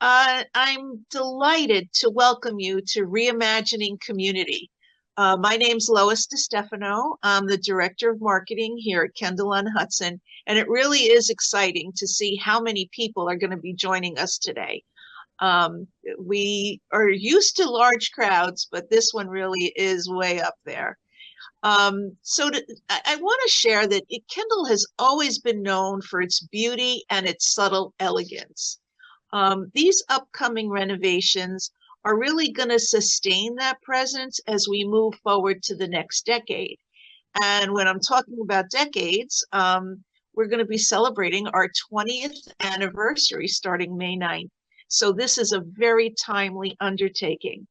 I'm delighted to welcome you to Reimagining Community. My name's Lois DiStefano. I'm the Director of Marketing here at Kendal on Hudson, and it really is exciting to see how many people are going to be joining us today. We are used to large crowds, but this one really is way up there. I want to share that Kendal has always been known for its beauty and its subtle elegance. These upcoming renovations are really going to sustain that presence as we move forward to the next decade. And when I'm talking about decades, we're going to be celebrating our 20th anniversary starting May 9th. So this is a very timely undertaking.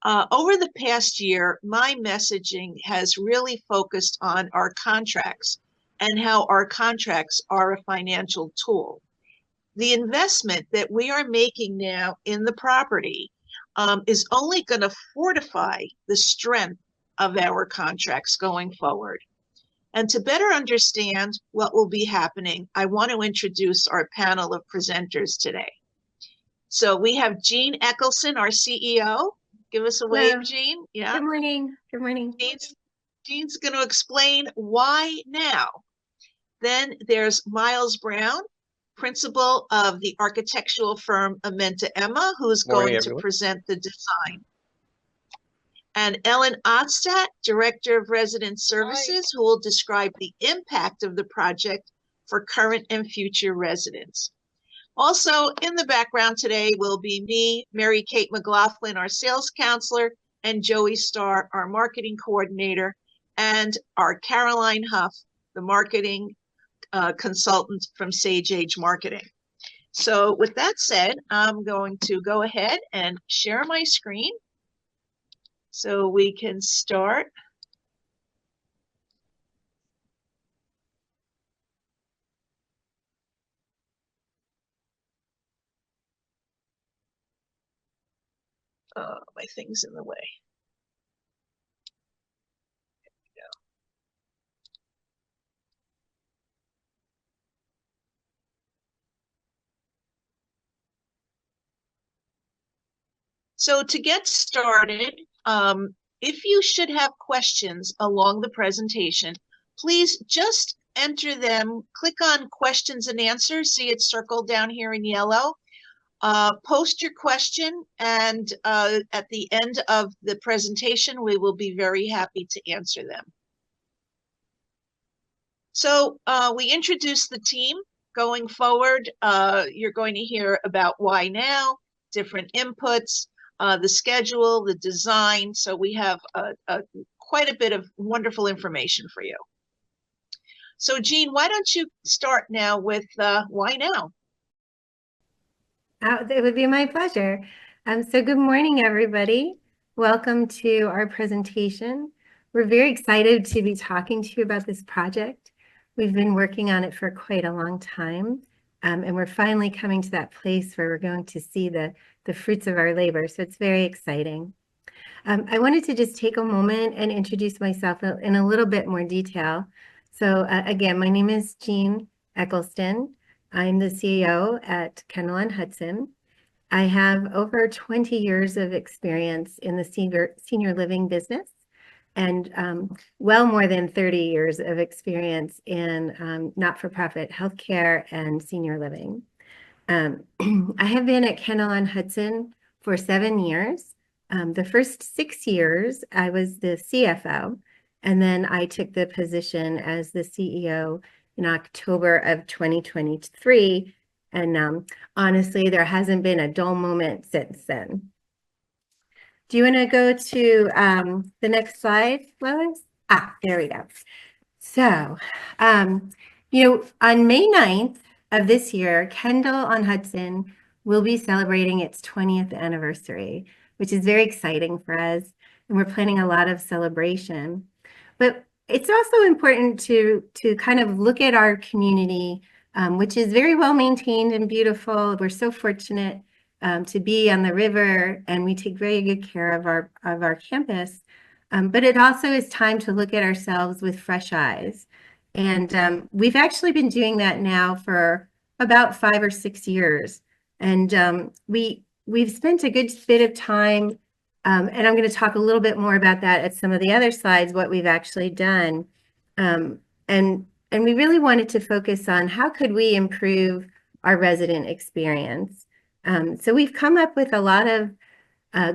Over the past year, my messaging has really focused on our contracts and how our contracts are a financial tool. The investment that we are making now in the property is only going to fortify the strength of our contracts going forward. And to better understand what will be happening, I want to introduce our panel of presenters today. So we have Jean Eckelson, our CEO. Give us a wave, Jean. Yeah. Good morning. Good morning. Jean's going to explain why now. Then there's Miles Brown, principal of the architectural firm Amenta Emma, who's going to present the design. And Ellen Otstadt, Director of Resident Services, who will describe the impact of the project for current and future residents. Also in the background today will be me, Mary Kate McLaughlin, our sales counselor, and Joey Starr, our marketing coordinator, and our Caroline Huff, the marketing consultant from Sage Age Marketing. So with that said, I'm going to go ahead and share my screen so we can start. Oh, my thing's in the way. There we go. So to get started, if you should have questions along the presentation, please just enter them. Click on questions and answers. See it circled down here in yellow. Post your question, and at the end of the presentation, we will be very happy to answer them. So we introduced the team. Going forward, you're going to hear about why now, different inputs, the schedule, the design. So we have quite a bit of wonderful information for you. So Jean, why don't you start now with why now? It would be my pleasure. So good morning, everybody. Welcome to our presentation. We're very excited to be talking to you about this project. We've been working on it for quite a long time, and we're finally coming to that place where we're going to see the fruits of our labor. So it's very exciting. I wanted to just take a moment and introduce myself in a little bit more detail. So again, my name is Jean Eckelson. I'm the CEO at Kendal on Hudson. I have over 20 years of experience in the senior living business and well more than 30 years of experience in not-for-profit healthcare and senior living. I have been at Kendal on Hudson for 7 years. The first 6 years, I was the CFO, and then I took the position as the CEO in October of 2023. And honestly, there hasn't been a dull moment since then. Do you want to go to the next slide, Lois? There we go. So, you know, on May 9th of this year, Kendal on Hudson will be celebrating its 20th anniversary, which is very exciting for us. And we're planning a lot of celebration. But it's also important to kind of look at our community, which is very well maintained and beautiful. We're so fortunate to be on the river, and we take very good care of our campus. But it also is time to look at ourselves with fresh eyes. And we've actually been doing that now for about 5 or 6 years. And we've spent a good bit of time, and I'm going to talk a little bit more about that at some of the other slides, what we've actually done. And we really wanted to focus on how could we improve our resident experience. So we've come up with a lot of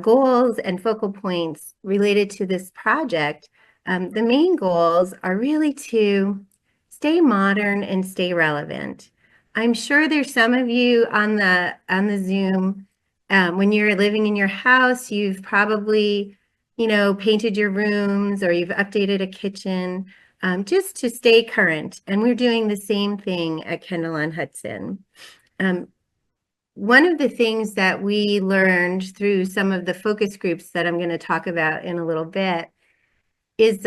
goals and focal points related to this project. The main goals are really to stay modern and stay relevant. I'm sure there's some of you on the Zoom, when you're living in your house, you've probably, painted your rooms or you've updated a kitchen, just to stay current. And we're doing the same thing at Kendal on Hudson. One of the things that we learned through some of the focus groups that I'm going to talk about in a little bit is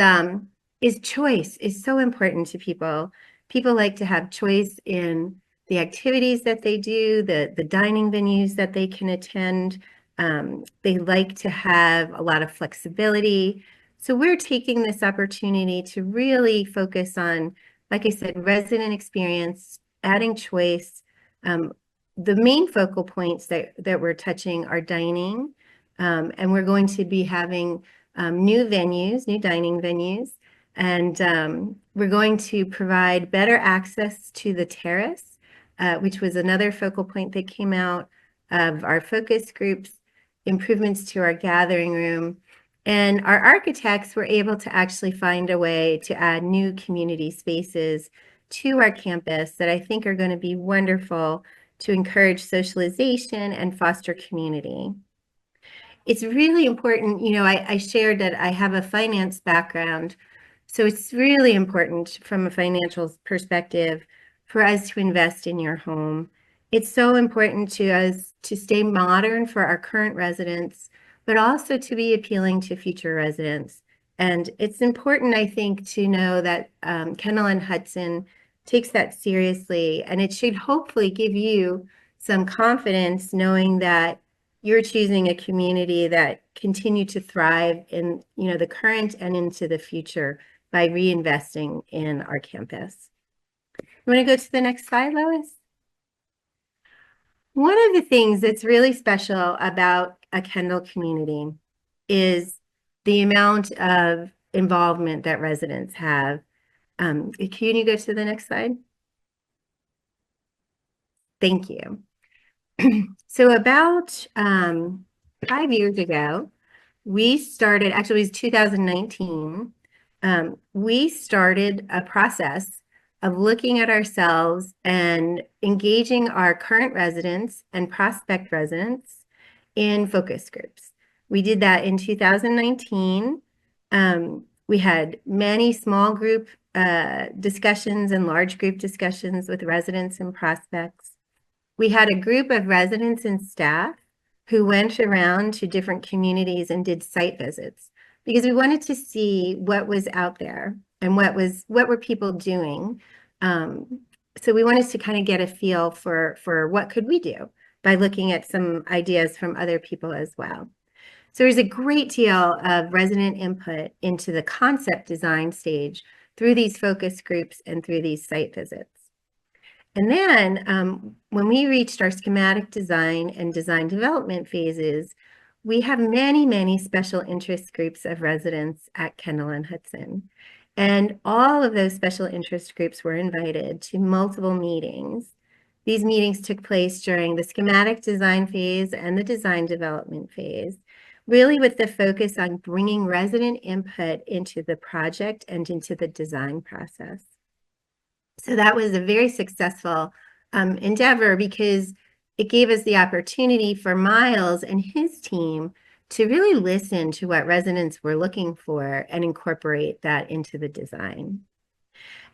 choice is so important to people. People like to have choice in the activities that they do, the dining venues that they can attend. They like to have a lot of flexibility. So we're taking this opportunity to really focus on, like I said, resident experience, adding choice. The main focal points that we're touching are dining, and we're going to be having new dining venues, and we're going to provide better access to the terrace, which was another focal point that came out of our focus groups, improvements to our gathering room. And our architects were able to actually find a way to add new community spaces to our campus that I think are going to be wonderful to encourage socialization and foster community. It's really important, I shared that I have a finance background, so it's really important from a financial perspective for us to invest in your home. It's so important to us to stay modern for our current residents, but also to be appealing to future residents. And it's important, I think, to know that Kendal and Hudson takes that seriously, and it should hopefully give you some confidence knowing that you're choosing a community that continue to thrive in the current and into the future by reinvesting in our campus. You want to go to the next slide, Lois? One of the things that's really special about a Kendal community is the amount of involvement that residents have. Can you go to the next slide? Thank you. So about 5 years ago, we started, actually it was 2019, we started a process of looking at ourselves and engaging our current residents and prospect residents in focus groups. We did that in 2019. We had many small group discussions and large group discussions with residents and prospects. We had a group of residents and staff who went around to different communities and did site visits because we wanted to see what was out there and what were people doing. So we wanted to kind of get a feel for what could we do by looking at some ideas from other people as well. So there's a great deal of resident input into the concept design stage through these focus groups and through these site visits. And then when we reached our schematic design and design development phases, we have many, many special interest groups of residents at Kendal and Hudson. And all of those special interest groups were invited to multiple meetings. These meetings took place during the schematic design phase and the design development phase, really with the focus on bringing resident input into the project and into the design process. So that was a very successful endeavor because it gave us the opportunity for Miles and his team to really listen to what residents were looking for and incorporate that into the design.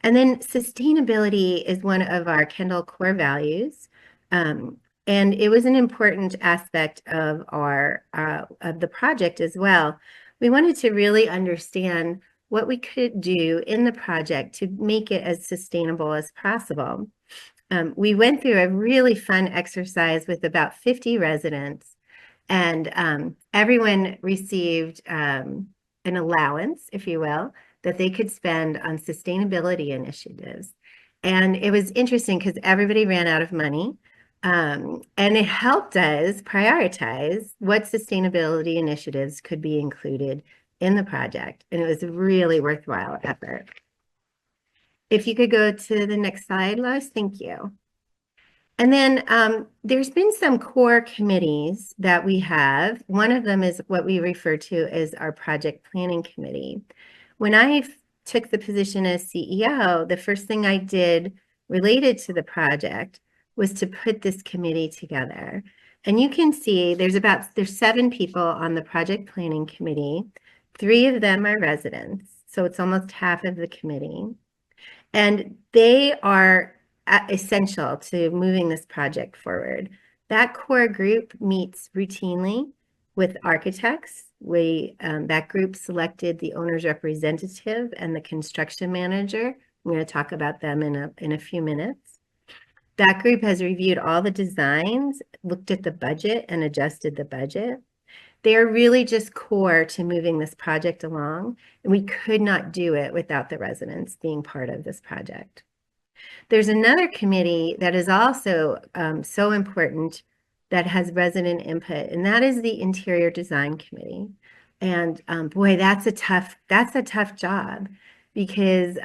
And then sustainability is one of our Kendal core values. And it was an important aspect of of the project as well. We wanted to really understand what we could do in the project to make it as sustainable as possible. We went through a really fun exercise with about 50 residents, and everyone received an allowance, if you will, that they could spend on sustainability initiatives. And it was interesting because everybody ran out of money. And it helped us prioritize what sustainability initiatives could be included in the project. And it was a really worthwhile effort. If you could go to the next slide, Lois, thank you. And then there's been some core committees that we have. One of them is what we refer to as our project planning committee. When I took the position as CEO, the first thing I did related to the project was to put this committee together. And you can see there's 7 people on the project planning committee. 3 of them are residents, so it's almost half of the committee. And they are essential to moving this project forward. That core group meets routinely with architects. That group selected the owner's representative and the construction manager. I'm going to talk about them in a few minutes. That group has reviewed all the designs, looked at the budget, and adjusted the budget. They are really just core to moving this project along, and we could not do it without the residents being part of this project. There's another committee that is also so important that has resident input, and that is the Interior Design Committee. And boy, that's a tough job, because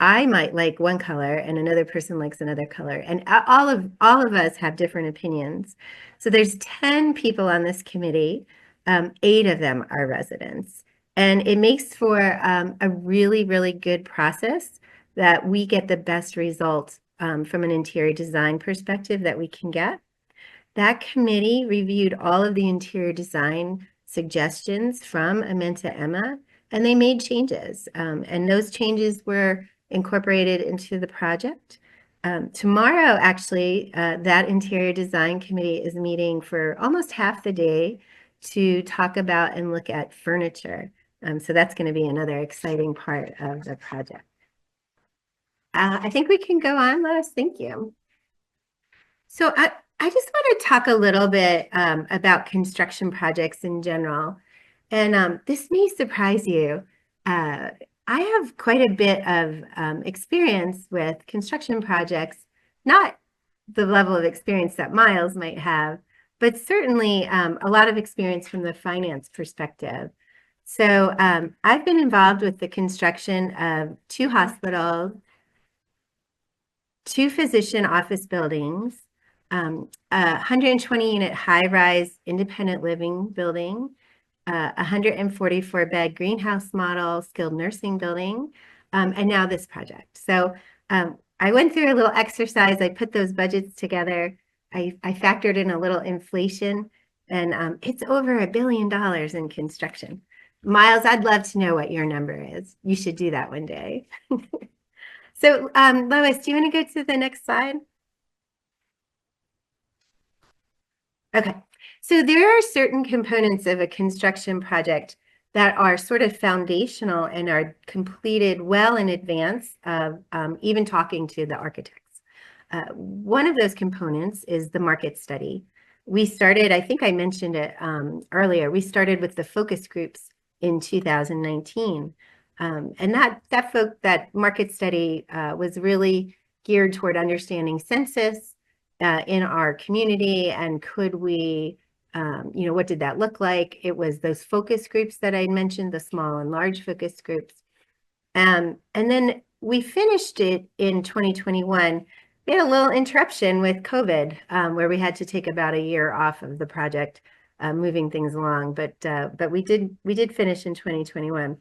I might like one color and another person likes another color, and all of us have different opinions. So there's 10 people on this committee. 8 of them are residents, and it makes for a really, really good process that we get the best results from an interior design perspective that we can get. That committee reviewed all of the interior design suggestions from Amenta Emma, and they made changes. And those changes were incorporated into the project. Tomorrow, actually, that interior design committee is meeting for almost half the day to talk about and look at furniture. So that's going to be another exciting part of the project. I think we can go on, Lois. Thank you. So I just want to talk a little bit about construction projects in general. And this may surprise you. I have quite a bit of experience with construction projects, not the level of experience that Miles might have, but certainly a lot of experience from the finance perspective. So I've been involved with the construction of 2 hospitals, 2 physician office buildings, a 120-unit high-rise independent living building, a 144-bed greenhouse model skilled nursing building, and now this project. So I went through a little exercise. I put those budgets together. I factored in a little inflation, and it's over $1 billion in construction. Miles, I'd love to know what your number is. You should do that one day. So Lois, do you want to go to the next slide? Okay, so there are certain components of a construction project that are sort of foundational and are completed well in advance of even talking to the architects. One of those components is the market study. We started, I think I mentioned it earlier, we started with the focus groups in 2019. And that market study was really geared toward understanding census in our community, and could we, what did that look like? It was those focus groups that I mentioned, the small and large focus groups. And then we finished it in 2021. We had a little interruption with COVID, where we had to take about a year off of the project, moving things along, but we did finish in 2021.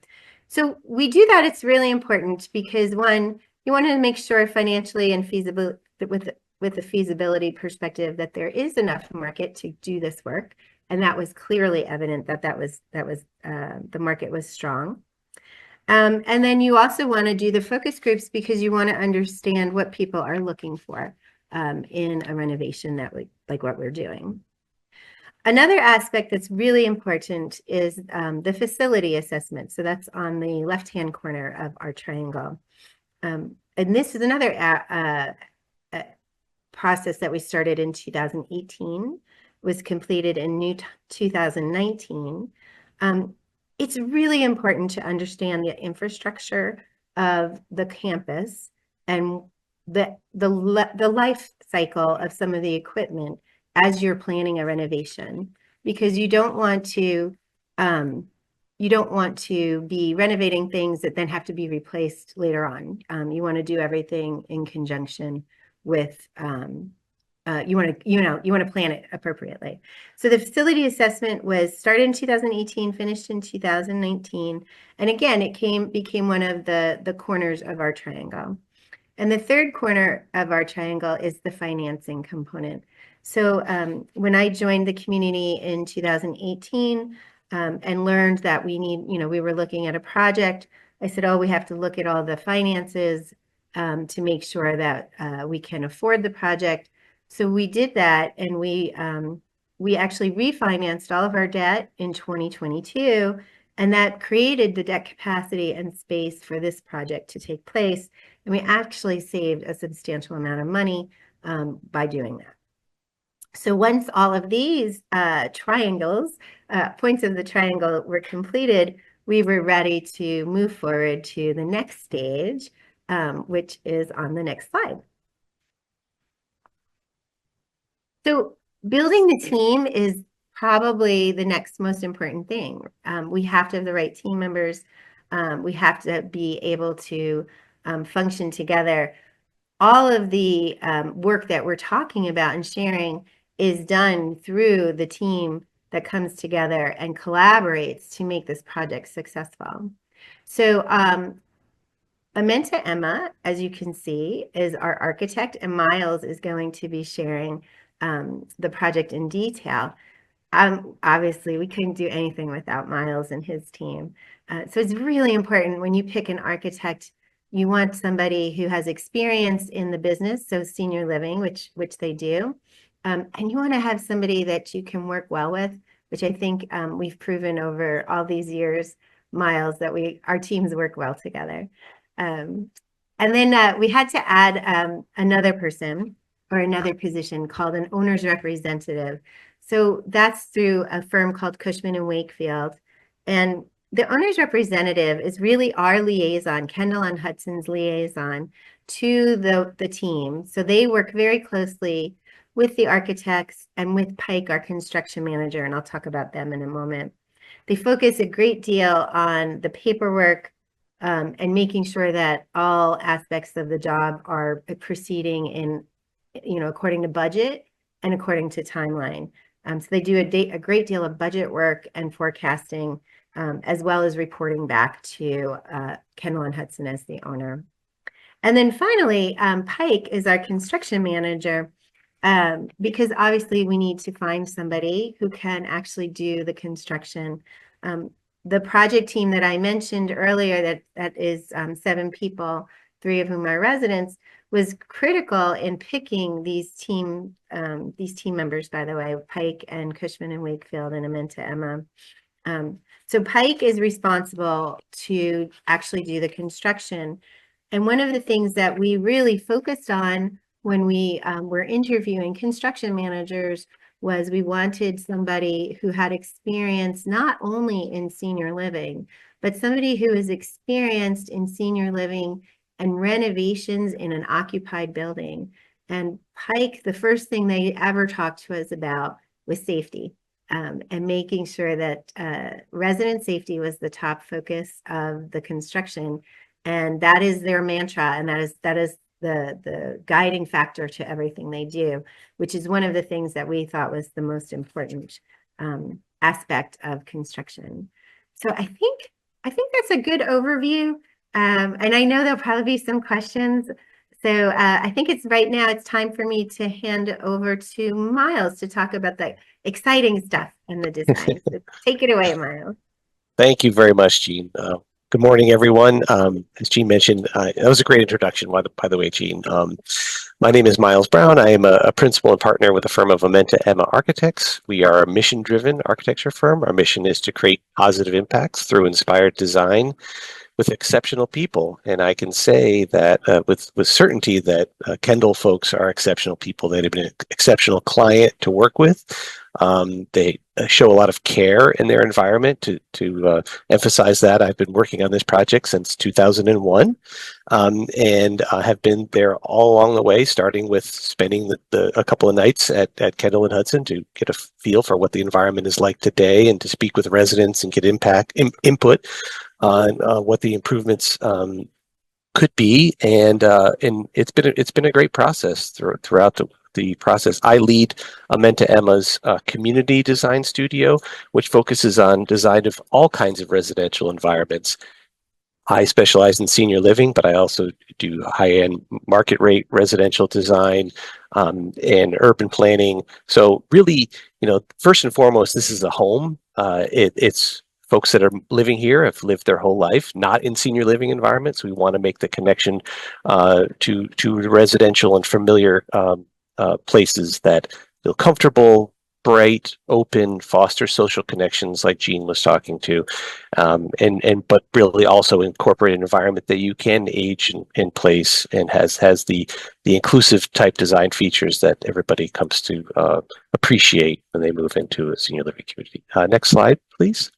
So we do that. It's really important because, one, you want to make sure financially and feasible with the feasibility perspective that there is enough market to do this work, and that was clearly evident that the market was strong. And then you also want to do the focus groups because you want to understand what people are looking for in a renovation like what we're doing. Another aspect that's really important is the facility assessment. So that's on the left-hand corner of our triangle. And this is another process that we started in 2018, was completed in 2019. It's really important to understand the infrastructure of the campus and the life cycle of some of the equipment as you're planning a renovation, because you don't want to be renovating things that then have to be replaced later on. You want to do everything in conjunction with you want to plan it appropriately. So the facility assessment was started in 2018, finished in 2019, and again it became one of the corners of our triangle. And the third corner of our triangle is the financing component. So when I joined the community in 2018 and learned that we were looking at a project, I said, oh, we have to look at all the finances to make sure that we can afford the project. So we did that, and we actually refinanced all of our debt in 2022, and that created the debt capacity and space for this project to take place. And we actually saved a substantial amount of money by doing that. So once all of these triangles, points of the triangle were completed, we were ready to move forward to the next stage, which is on the next slide. So building the team is probably the next most important thing. We have to have the right team members. We have to be able to function together. All of the work that we're talking about and sharing is done through the team that comes together and collaborates to make this project successful. So Amenta Emma, as you can see, is our architect, and Miles is going to be sharing the project in detail. Obviously, we couldn't do anything without Miles and his team. So it's really important when you pick an architect, you want somebody who has experience in the business, so senior living, which they do. And you want to have somebody that you can work well with, which I think we've proven over all these years, Miles, that our teams work well together. And then we had to add another person or another position called an owner's representative. So that's through a firm called Cushman & Wakefield. And the owner's representative is really our liaison, Kendal and Hudson's liaison to the team. So they work very closely with the architects and with Pike, our construction manager, and I'll talk about them in a moment. They focus a great deal on the paperwork and making sure that all aspects of the job are proceeding in, according to budget and according to timeline. So they do a great deal of budget work and forecasting, as well as reporting back to Kendal and Hudson as the owner. And then finally, Pike is our construction manager, because obviously we need to find somebody who can actually do the construction. The project team that I mentioned earlier, that is 7 people, 3 of whom are residents, was critical in picking these team members, by the way, Pike and Cushman & Wakefield and Amenta Emma. So Pike is responsible to actually do the construction. And one of the things that we really focused on when we were interviewing construction managers was we wanted somebody who had experience not only in senior living, but somebody who is experienced in senior living and renovations in an occupied building. And Pike, the first thing they ever talked to us about was safety, and making sure that resident safety was the top focus of the construction. And that is their mantra, and that is the guiding factor to everything they do, which is one of the things that we thought was the most important aspect of construction. So I think that's a good overview. And I know there'll probably be some questions. So I think right now it's time for me to hand over to Miles to talk about the exciting stuff and the design. So take it away, Miles. Thank you very much, Jean. Good morning, everyone. As Jean mentioned, that was a great introduction, by the way, Jean. My name is Miles Brown. I am a principal and partner with the firm of Amenta Emma Architects. We are a mission-driven architecture firm. Our mission is to create positive impacts through inspired design, with exceptional people. And I can say that with certainty that Kendal folks are exceptional people. They've been an exceptional client to work with. They show a lot of care in their environment. To emphasize that, I've been working on this project since 2001, and have been there all along the way, starting with spending a couple of nights at Kendal and Hudson to get a feel for what the environment is like today, and to speak with residents and get input on what the improvements could be. And it's been a great process throughout the process. I lead Amenta Emma's community design studio, which focuses on design of all kinds of residential environments. I specialize in senior living, but I also do high-end market rate residential design and urban planning. So really, first and foremost, this is a home. It's folks that are living here have lived their whole life, not in senior living environments. We want to make the connection to the residential and familiar places that feel comfortable, bright, open, foster social connections like Jean was talking to, but really also incorporate an environment that you can age in place and has the inclusive type design features that everybody comes to appreciate when they move into a senior living community. Next slide, please.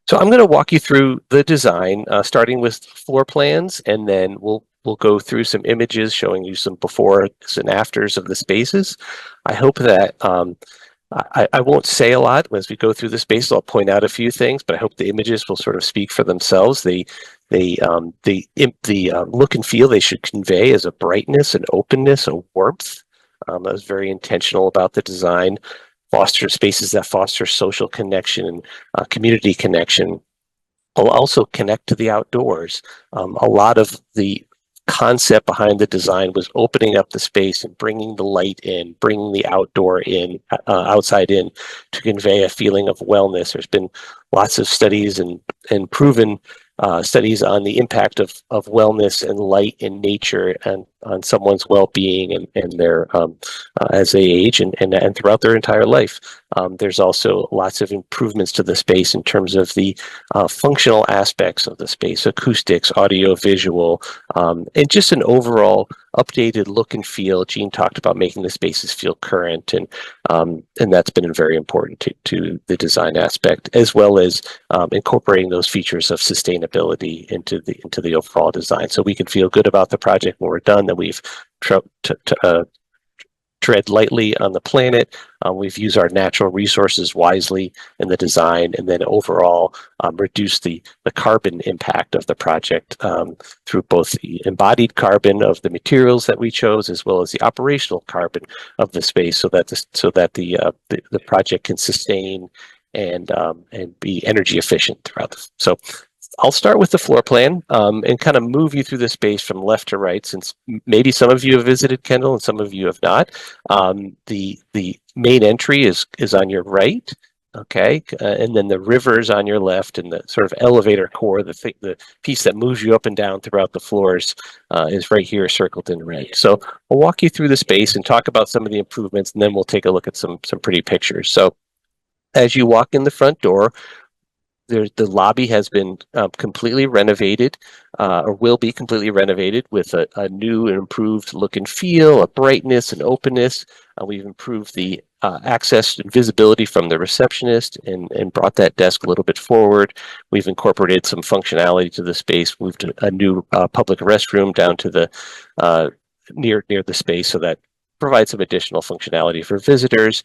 So I'm going to walk you through the design, starting with floor plans, and then we'll go through some images showing you some befores and afters of the spaces. I hope that I won't say a lot as we go through the spaces. I'll point out a few things, but I hope the images will sort of speak for themselves. The look and feel they should convey as a brightness, an openness, a warmth. I was very intentional about the design. Foster spaces that foster social connection and community connection. Will also connect to the outdoors. A lot of the concept behind the design was opening up the space and bringing the light in, bringing the outdoor in, outside in, to convey a feeling of wellness. There's been lots of studies and proven studies on the impact of wellness and light in nature and on someone's well-being and their as they age and throughout their entire life. There's also lots of improvements to the space in terms of the functional aspects of the space, acoustics, audio, visual, and just an overall updated look and feel. Jean talked about making the spaces feel current, and that's been very important to the design aspect, as well as incorporating those features of sustainability into the overall design, so we can feel good about the project when we're done, that we've tread lightly on the planet. We've used our natural resources wisely in the design, and then overall reduce the carbon impact of the project through both the embodied carbon of the materials that we chose, as well as the operational carbon of the space, so that the project can sustain and be energy efficient throughout. So I'll start with the floor plan and kind of move you through the space from left to right, since maybe some of you have visited Kendal and some of you have not. The main entry is on your right, okay, and then the river is on your left, and the sort of elevator core, the piece that moves you up and down throughout the floors, is right here circled in red. So I'll walk you through the space and talk about some of the improvements, and then we'll take a look at some pretty pictures. So as you walk in the front door, the lobby has been completely renovated, or will be completely renovated, with a new and improved look and feel, a brightness and openness. We've improved the access and visibility from the receptionist and brought that desk a little bit forward. We've incorporated some functionality to the space, moved a new public restroom down to the near the space, so that provides some additional functionality for visitors.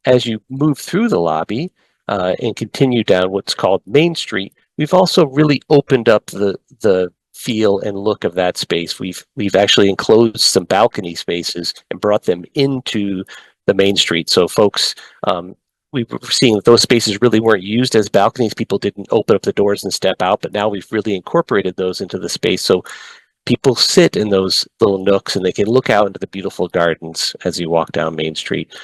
As you move through the lobby, and continue down what's called Main Street, we've also really opened up the feel and look of that space. We've actually enclosed some balcony spaces and brought them into the Main Street. So folks, we were seeing that those spaces really weren't used as balconies. People didn't open up the doors and step out, but now we've really incorporated those into the space. So people sit in those little nooks and they can look out into the beautiful gardens as you walk down Main Street.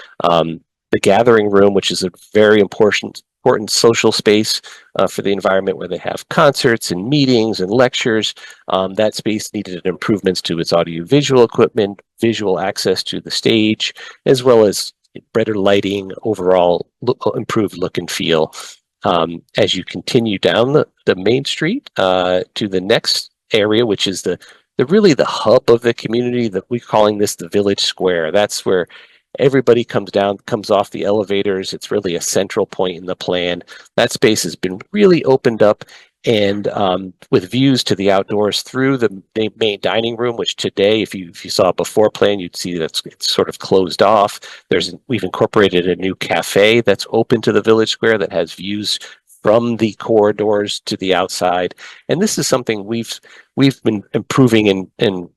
The gathering room, which is a very important social space for the environment, where they have concerts and meetings and lectures. That space needed improvements to its audiovisual equipment, visual access to the stage, as well as better lighting, overall improved look and feel. As you continue down the main street to the next area, which is the really the hub of the community, that we're calling this the village square. That's where everybody comes off the elevators. It's really a central point in the plan. That space has been really opened up, and with views to the outdoors through the main dining room, which today, if you saw a before plan, you'd see that it's sort of closed off. We've incorporated a new cafe that's open to the village square that has views from the corridors to the outside. And this is something we've been improving in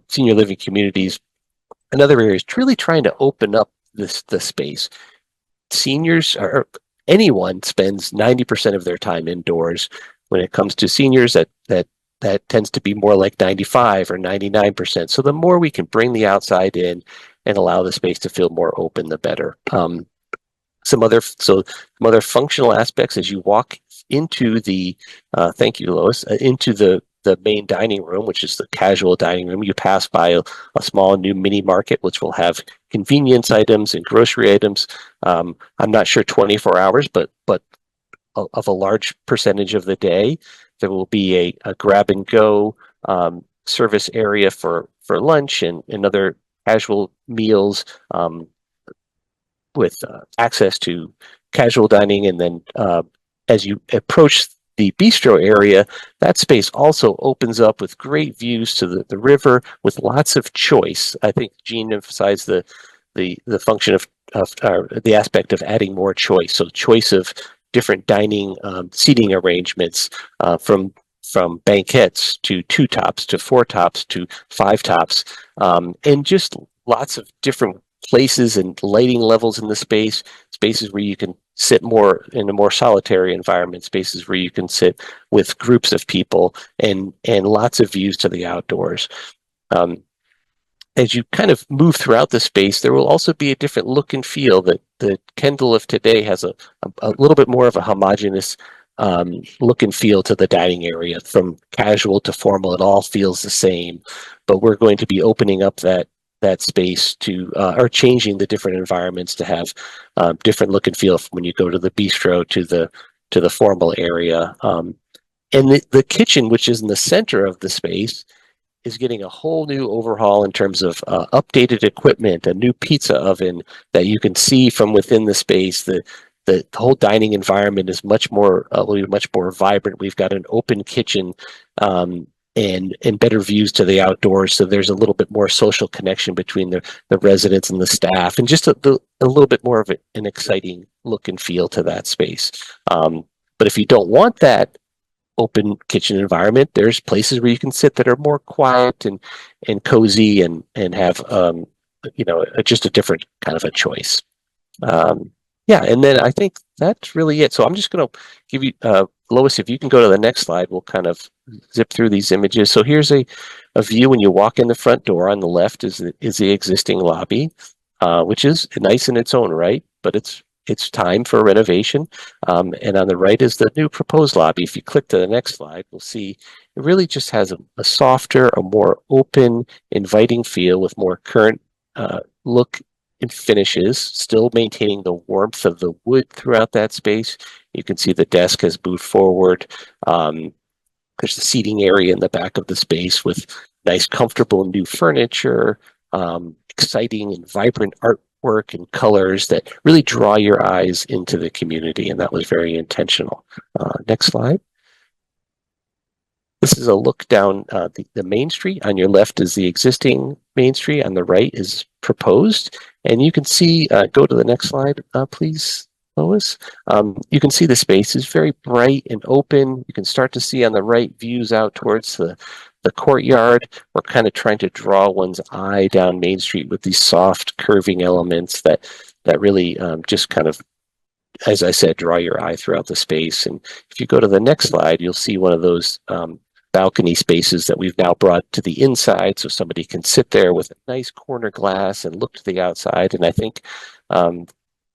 senior living communities and other areas, really trying to open up the space. Seniors, or anyone, spends 90% of their time indoors. When it comes to seniors, that tends to be more like 95 or 99%. So the more we can bring the outside in and allow the space to feel more open, the better. Some other functional aspects as you walk into the thank you, Lois, into the main dining room, which is the casual dining room. You pass by a small new mini market, which will have convenience items and grocery items. I'm not sure 24 hours, but of a large percentage of the day, there will be a grab and go service area for lunch and other casual meals, with access to casual dining. And then as you approach the bistro area, that space also opens up with great views to the river with lots of choice. I think Jean emphasized the function of the aspect of adding more choice. So choice of different dining seating arrangements, from banquettes to 2 tops to 4 tops to 5 tops, and just lots of different places and lighting levels in the spaces where you can sit more in a more solitary environment, spaces where you can sit with groups of people, and lots of views to the outdoors. As you kind of move throughout the space, there will also be a different look and feel. That the Kendal of today has a little bit more of a homogeneous look and feel to the dining area. From casual to formal, it all feels the same, but we're going to be opening up that space to or changing the different environments to have different look and feel from when you go to the bistro to the formal area. And the kitchen, which is in the center of the space, is getting a whole new overhaul in terms of updated equipment, a new pizza oven that you can see from within the space. The whole dining environment is much more vibrant. We've got an open kitchen, and better views to the outdoors, so there's a little bit more social connection between the residents and the staff, and just a little bit more of an exciting look and feel to that space. But if you don't want that open kitchen environment, there's places where you can sit that are more quiet and cozy and have just a different kind of a choice. Yeah, and then I think that's really it. So I'm just going to give you, Lois, if you can go to the next slide, we'll kind of zip through these images. So here's a view when you walk in the front door. On the left is the existing lobby, which is nice in its own right, but it's time for renovation. And on the right is the new proposed lobby. If you click to the next slide, we'll see it really just has a softer, a more open, inviting feel with more current look and finishes, still maintaining the warmth of the wood throughout that space. You can see the desk has moved forward. There's the seating area in the back of the space with nice, comfortable new furniture, exciting and vibrant artwork and colors that really draw your eyes into the community, and that was very intentional. Next slide. This is a look down the main street. On your left is the existing main street. On the right is proposed. And you can see, go to the next slide, please, Lois. You can see the space is very bright and open. You can start to see on the right views out towards the courtyard. We're kind of trying to draw one's eye down Main Street with these soft curving elements that really just kind of, as I said, draw your eye throughout the space. And if you go to the next slide, you'll see one of those balcony spaces that we've now brought to the inside, so somebody can sit there with a nice corner glass and look to the outside. And I think,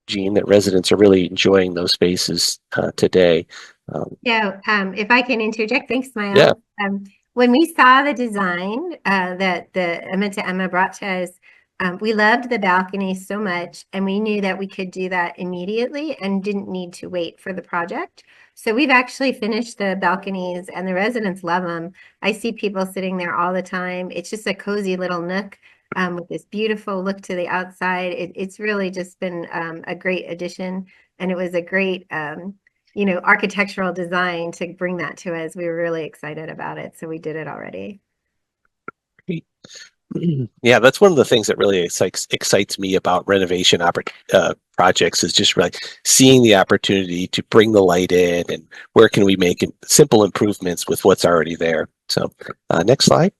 Jean, that residents are really enjoying those spaces today. If I can interject, thanks, Miles. Yeah. When we saw the design that the Amenta Emma brought to us, We loved the balcony so much, and we knew that we could do that immediately and didn't need to wait for the project. So we've actually finished the balconies, and the residents love them. I see people sitting there all the time. It's just a cozy little nook with this beautiful look to the outside. It's really just been a great addition, and it was a great architectural design to bring that to us. We were really excited about it, so we did it already. Yeah, that's one of the things that really excites me about renovation projects is just like seeing the opportunity to bring the light in and where can we make simple improvements with what's already there. So next slide.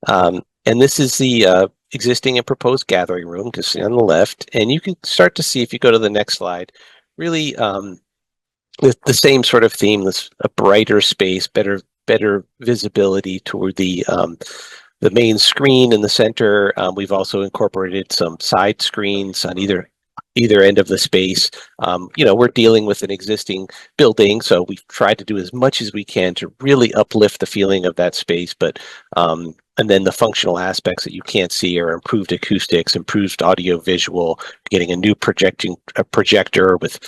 And this is the existing and proposed gathering room, just on the left. And you can start to see, if you go to the next slide, really with the same sort of theme, this a brighter space, better visibility toward the main screen in the center. We've also incorporated some side screens on either end of the space. We're dealing with an existing building, so we've tried to do as much as we can to really uplift the feeling of that space. But and then the functional aspects that you can't see are improved acoustics, improved audio visual, getting a new projector with,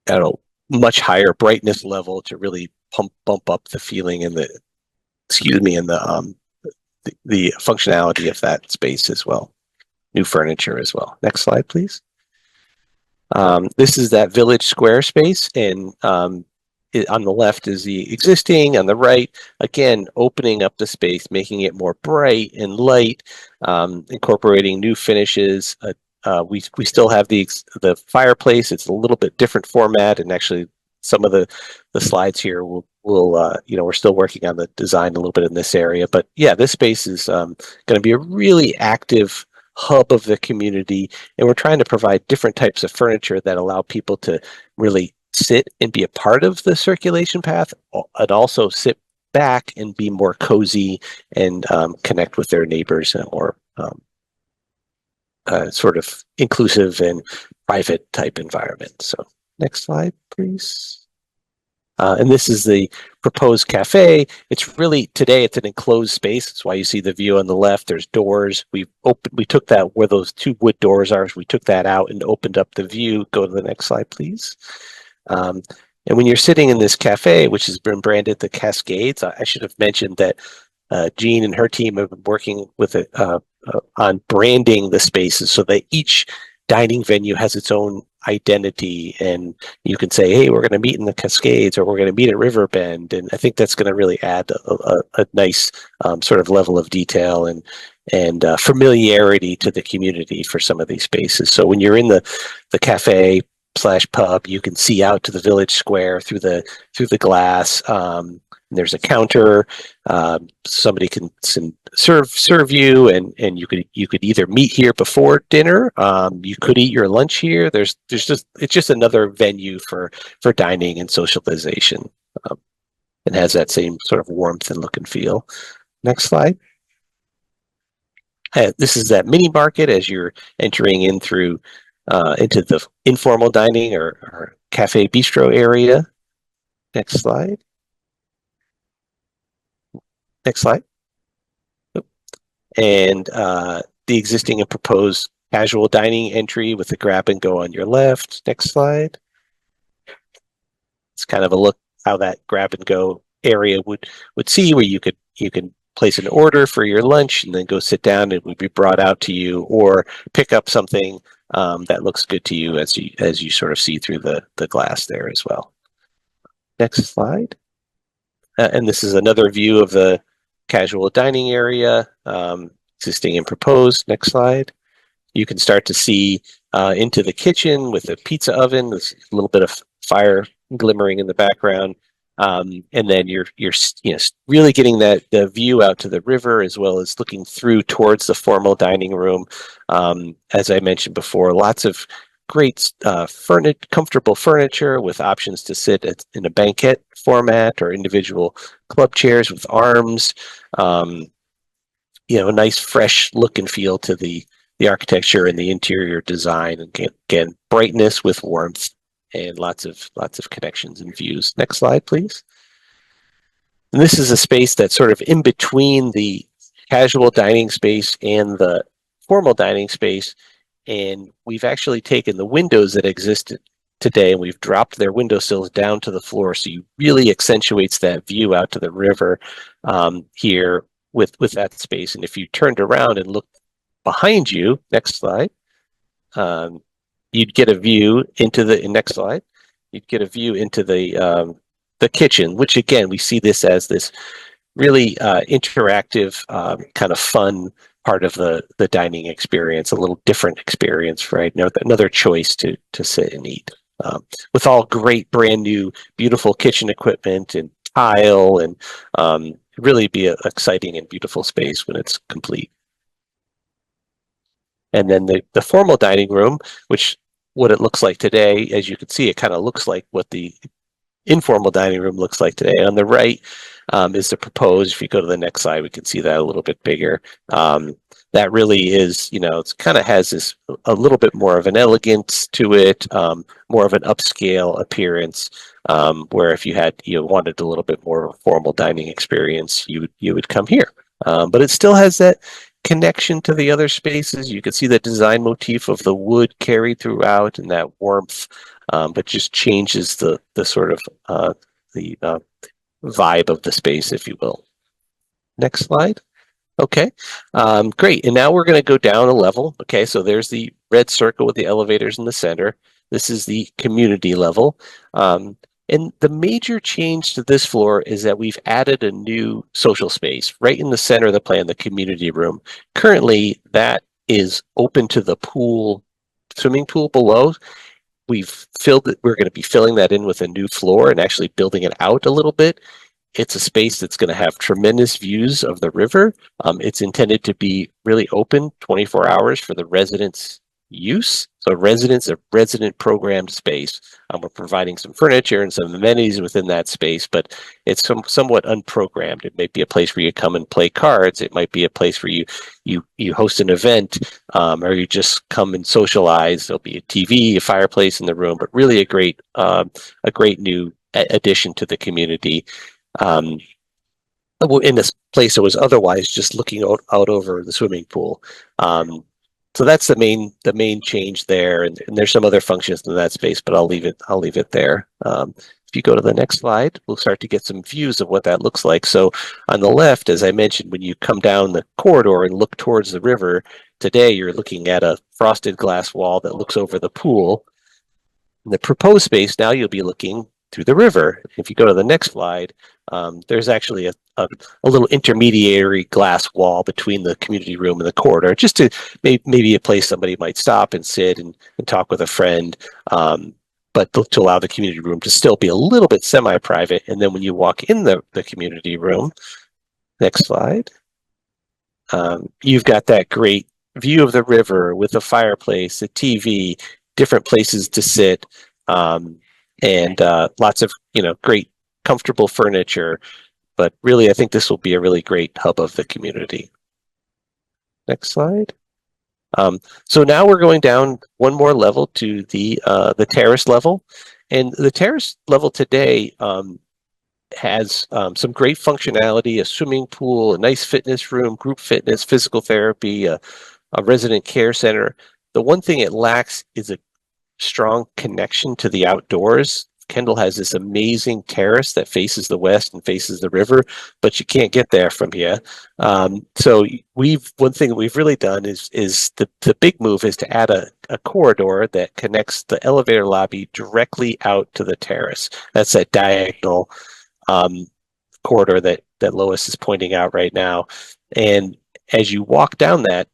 I don't know, much higher brightness level to really bump up the feeling and the functionality of that space as well. New furniture as well. Next slide, please. This is that village square space, and on the left is the existing. On the right, again, opening up the space, making it more bright and light, incorporating new finishes. We still have the fireplace. It's a little bit different format, and actually some of the slides here will we're still working on the design a little bit in this area. But yeah, this space is going to be a really active hub of the community, and we're trying to provide different types of furniture that allow people to really sit and be a part of the circulation path, and also sit back and be more cozy and connect with their neighbors in a more sort of inclusive and private type environment. So next slide, please. And this is the proposed cafe. It's really, today it's an enclosed space. That's why you see the view on the left. There's doors. We took that, where those two wood doors are, we took that out and opened up the view. Go to the next slide, please. And when you're sitting in this cafe, which has been branded the Cascades, I should have mentioned that Jean and her team have been working with it on branding the spaces so that each dining venue has its own identity, and you can say, hey, we're going to meet in the Cascades, or we're going to meet at Riverbend. And I think that's going to really add a nice sort of level of detail and familiarity to the community for some of these spaces. So when you're in the cafe / pub, you can see out to the village square through the glass. There's a counter. Somebody can serve you, and you could either meet here before dinner. You could eat your lunch here. It's just another venue for dining and socialization. It has that same sort of warmth and look and feel. Next slide. This is that mini market as you're entering in through into the informal dining or cafe bistro area. Next slide. Next slide. And the existing and proposed casual dining entry with the grab and go on your left. Next slide. It's kind of a look how that grab and go area would see, where you can place an order for your lunch and then go sit down. It would be brought out to you, or pick up something that looks good to you as you sort of see through the glass there as well. Next slide. And this is another view of the casual dining area, existing and proposed. Next slide. You can start to see into the kitchen with a pizza oven. There's a little bit of fire glimmering in the background, and then you're really getting the view out to the river, as well as looking through towards the formal dining room. As I mentioned before, lots of great comfortable furniture with options to sit in a banquet format or individual club chairs with arms. A nice fresh look and feel to the architecture and the interior design, and again, brightness with warmth and lots of connections and views. Next slide, please. And this is a space that's sort of in between the casual dining space and the formal dining space, and we've actually taken the windows that exist today and we've dropped their windowsills down to the floor, so you really accentuates that view out to the river here with that space. And if you turned around and looked behind you, next slide, you'd get a view into the next slide. You'd get a view into the kitchen, which again we see this as this really interactive, kind of fun part of the dining experience, a little different experience, right? Another choice to sit and eat, with all great brand new, beautiful kitchen equipment and tile, and really be an exciting and beautiful space when it's complete. And then the formal dining room, which what it looks like today, as you can see, it kind of looks like what the informal dining room looks like today. On the right is the proposed. If you go to the next slide, we can see that a little bit bigger. That really is, it kind of has this a little bit more of an elegance to it, more of an upscale appearance, where if you wanted a little bit more of a formal dining experience, you would come here. But it still has that connection to the other spaces. You can see the design motif of the wood carried throughout and that warmth, but just changes the sort of the vibe of the space, if you will. Next slide. Okay, great. And now we're going to go down a level. Okay, so there's the red circle with the elevators in the center. This is the community level. And the major change to this floor is that we've added a new social space right in the center of the plan, the community room. Currently, that is open to the pool, swimming pool below. We've filled it. We're going to be filling that in with a new floor and actually building it out a little bit. It's a space that's going to have tremendous views of the river. It's intended to be really open 24 hours for the residents' use. So a resident programmed space. We're providing some furniture and some amenities within that space, but it's somewhat unprogrammed. It might be a place where you come and play cards. It might be a place where you host an event, or you just come and socialize. There'll be a TV, a fireplace in the room, but really a great new addition to the community. In this place that was otherwise just looking out over the swimming pool. So that's the main change there, and there's some other functions in that space, but I'll leave it there. If you go to the next slide, we'll start to get some views of what that looks like. So on the left, as I mentioned, when you come down the corridor and look towards the river, today you're looking at a frosted glass wall that looks over the pool. In the proposed space, now you'll be looking through the river. If you go to the next slide, there's actually a little intermediary glass wall between the community room and the corridor, just to maybe a place somebody might stop and sit and talk with a friend, but to allow the community room to still be a little bit semi-private. And then when you walk in the community room, next slide, you've got that great view of the river with the fireplace, the TV, different places to sit, and lots of great comfortable furniture. But really, I think this will be a really great hub of the community. Next slide. So now we're going down one more level to the terrace level, and the terrace level today has some great functionality: a swimming pool, a nice fitness room, group fitness, physical therapy, a resident care center. The one thing it lacks is a strong connection to the outdoors. Kendal has this amazing terrace that faces the west and faces the river, but you can't get there from here. So one thing that we've really done is the big move is to add a corridor that connects the elevator lobby directly out to the terrace. That's that diagonal corridor that Lois is pointing out right now. And as you walk down that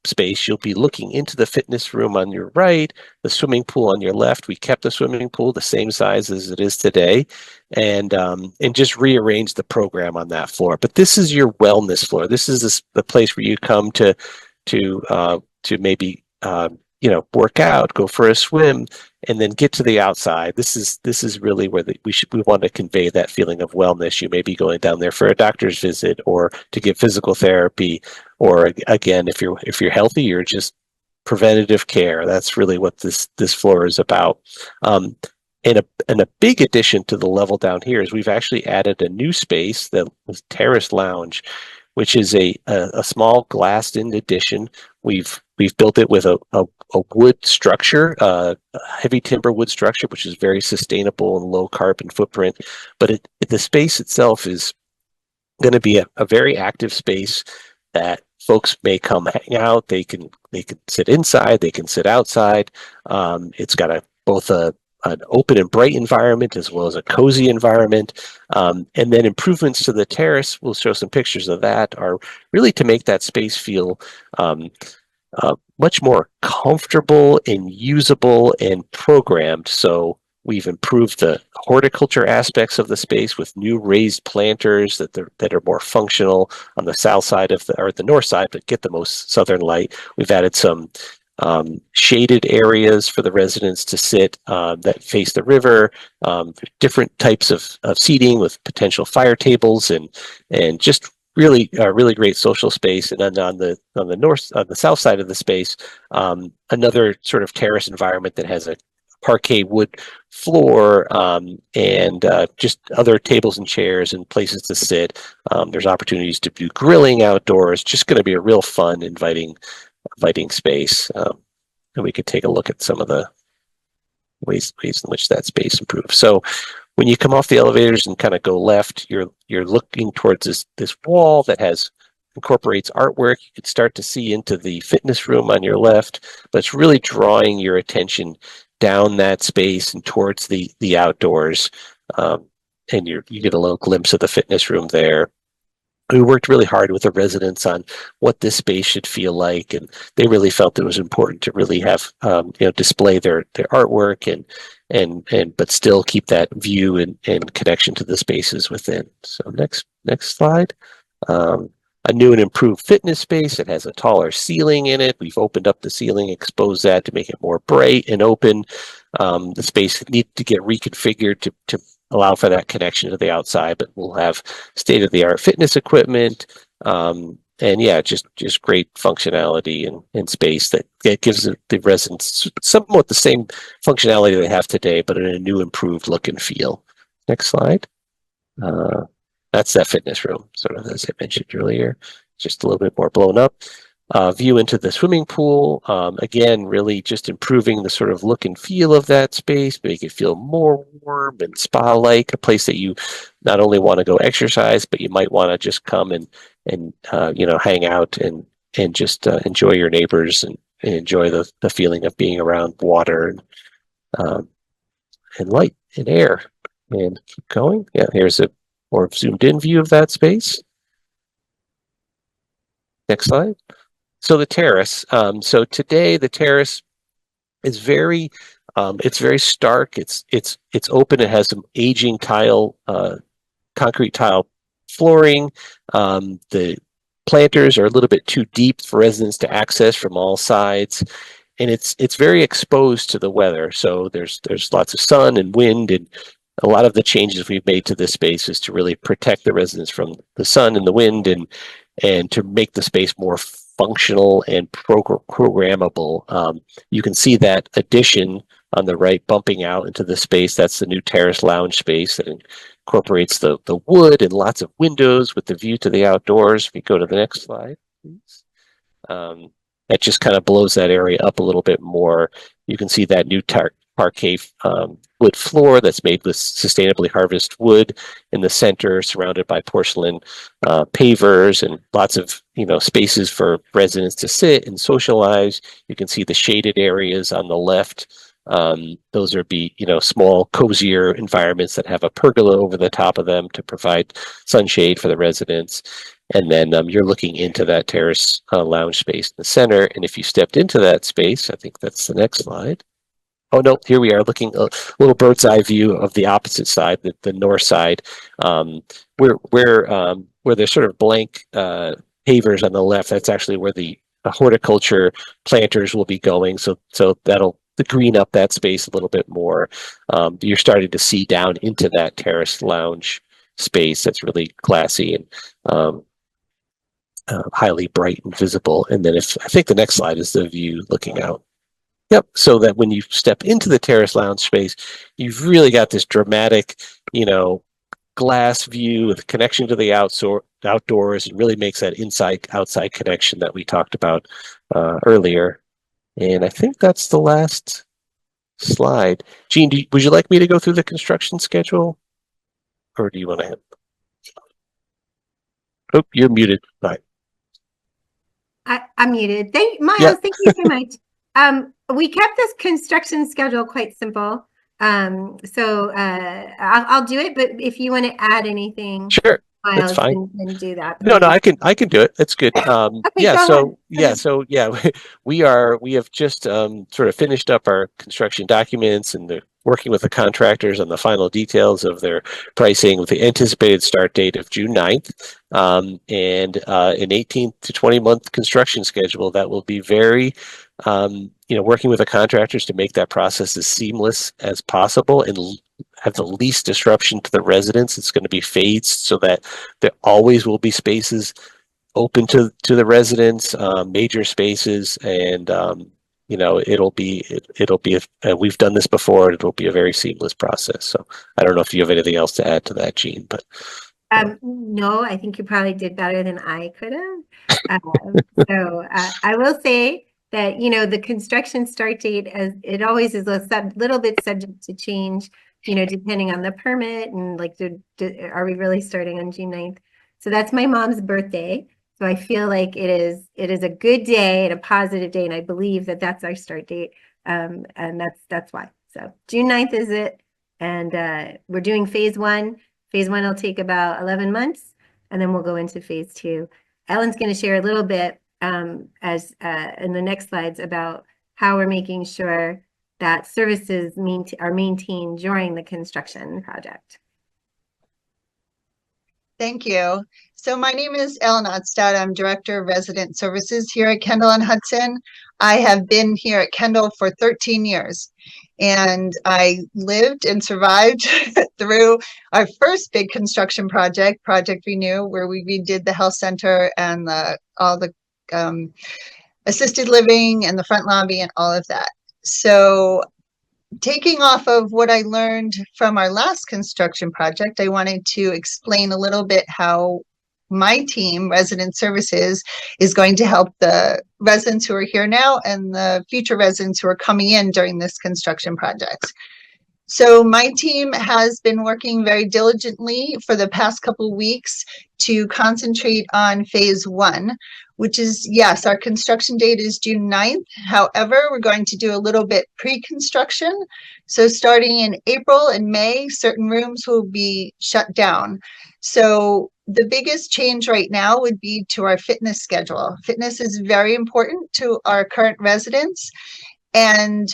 space, you'll be looking into the fitness room on your right, the swimming pool on your left. We kept the swimming pool the same size as it is today, and just rearranged the program on that floor. But this is your wellness floor. This is the place where you come to maybe work out, go for a swim, and then get to the outside. This is really where we want to convey that feeling of wellness. You may be going down there for a doctor's visit or to get physical therapy, or again, if you're healthy, you're just preventative care. That's really what this floor is about. And a big addition to the level down here is we've actually added a new space, that was Terrace Lounge, which is a small glassed-in addition. We've built it with a wood structure, a heavy timber wood structure, which is very sustainable and low carbon footprint. But the space itself is going to be a very active space that folks may come hang out. They can sit inside, they can sit outside. It's got both an open and bright environment as well as a cozy environment. And then improvements to the terrace, we'll show some pictures of that, are really to make that space feel much more comfortable and usable and programmed. So we've improved the horticulture aspects of the space with new raised planters that are more functional on the south side or the north side, but get the most southern light. We've added some shaded areas for the residents to sit that face the river, different types of seating with potential fire tables, and just really great social space. And then on the south side of the space, another sort of terrace environment that has a parquet wood floor, and just other tables and chairs and places to sit. There's opportunities to do grilling outdoors. Just going to be a real fun, inviting space. And we could take a look at some of the ways in which that space improves. So when you come off the elevators and kind of go left, you're looking towards this wall that incorporates artwork. You could start to see into the fitness room on your left, but it's really drawing your attention down that space and towards the outdoors. And you get a little glimpse of the fitness room there. We worked really hard with the residents on what this space should feel like, and they really felt it was important to really have display their artwork and but still keep that view and connection to the spaces within. So next slide. A new and improved fitness space. It has a taller ceiling in it. We've opened up the ceiling, exposed that to make it more bright and open. The space needs to get reconfigured to allow for that connection to the outside, but we'll have state-of-the-art fitness equipment, and yeah, just great functionality and space that gives the residents somewhat the same functionality they have today, but in a new, improved look and feel. Next slide. That's that fitness room, sort of as I mentioned earlier, just a little bit more blown up. View into the swimming pool. Again, really just improving the sort of look and feel of that space, make it feel more warm and spa-like, a place that you not only want to go exercise, but you might want to just come and hang out and just enjoy your neighbors and enjoy the feeling of being around water and light and air. And keep going. Yeah, here's a more zoomed in view of that space. Next slide. So the terrace. So today the terrace is very stark. It's open. It has some aging concrete tile flooring. The planters are a little bit too deep for residents to access from all sides, and it's very exposed to the weather. So there's lots of sun and wind, and a lot of the changes we've made to this space is to really protect the residents from the sun and the wind, and to make the space more functional and programmable. You can see that addition on the right bumping out into the space. That's the new terrace lounge space that incorporates the wood and lots of windows with the view to the outdoors. If you go to the next slide, please. That just kind of blows that area up a little bit more. You can see that new parquet wood floor that's made with sustainably harvested wood in the center, surrounded by porcelain pavers and lots of spaces for residents to sit and socialize. You can see the shaded areas on the left. Those are small, cozier environments that have a pergola over the top of them to provide sunshade for the residents. And then you're looking into that terrace lounge space in the center. And if you stepped into that space, I think that's the next slide. Oh no, here we are looking a little bird's eye view of the opposite side, the north side, where there's sort of blank pavers on the left. That's actually where the horticulture planters will be going. So that'll green up that space a little bit more. You're starting to see down into that terrace lounge space that's really classy and highly bright and visible. And then I think the next slide is the view looking out. Yep. So that when you step into the terrace lounge space, you've really got this dramatic, glass view with connection to the outdoors and really makes that inside-outside connection that we talked about earlier. And I think that's the last slide. Jean, would you like me to go through the construction schedule? Or do you want to? Oh, you're muted. All right. I'm muted. Miles, Yeah. thank you so much. We kept this construction schedule quite simple. So I'll do it, but if you want to add anything, Sure. That's Miles, fine. then do that, No, please. I can do it. That's good. Okay, go ahead. We have just sort of finished up our construction documents and working with the contractors on the final details of their pricing with the anticipated start date of June 9th, and an 18 to 20 month construction schedule that will be very working with the contractors to make that process as seamless as possible and have the least disruption to the residents. It's going to be phased so that there always will be spaces open to the residents, major spaces, and we've done this before. It'll be a very seamless process. So I don't know if you have anything else to add to that, Jean, but no, I think you probably did better than I could have. So I will say that, the construction start date, as it always is a little bit subject to change, depending on the permit and like, are we really starting on June 9th? So that's my mom's birthday. So I feel like it is a good day and a positive day. And I believe that that's our start date. And that's why. So June 9th is it. And we're doing phase one. Phase one will take about 11 months. And then we'll go into phase two. Ellen's going to share a little bit as in the next slides about how we're making sure that services are maintained during the construction project. Thank you. So my name is Ellen Ottstad. I'm Director of Resident Services here at Kendal and Hudson. I have been here at Kendal for 13 years, and I lived and survived through our first big construction project, Project Renew, where we redid the health center and all the assisted living and the front lobby and all of that. So taking off of what I learned from our last construction project, I wanted to explain a little bit how my team, Resident Services, is going to help the residents who are here now and the future residents who are coming in during this construction project. So my team has been working very diligently for the past couple of weeks to concentrate on phase one, which is, yes, our construction date is June 9th. However, we're going to do a little bit pre-construction. So starting in April and May, certain rooms will be shut down. So the biggest change right now would be to our fitness schedule. Fitness is very important to our current residents, and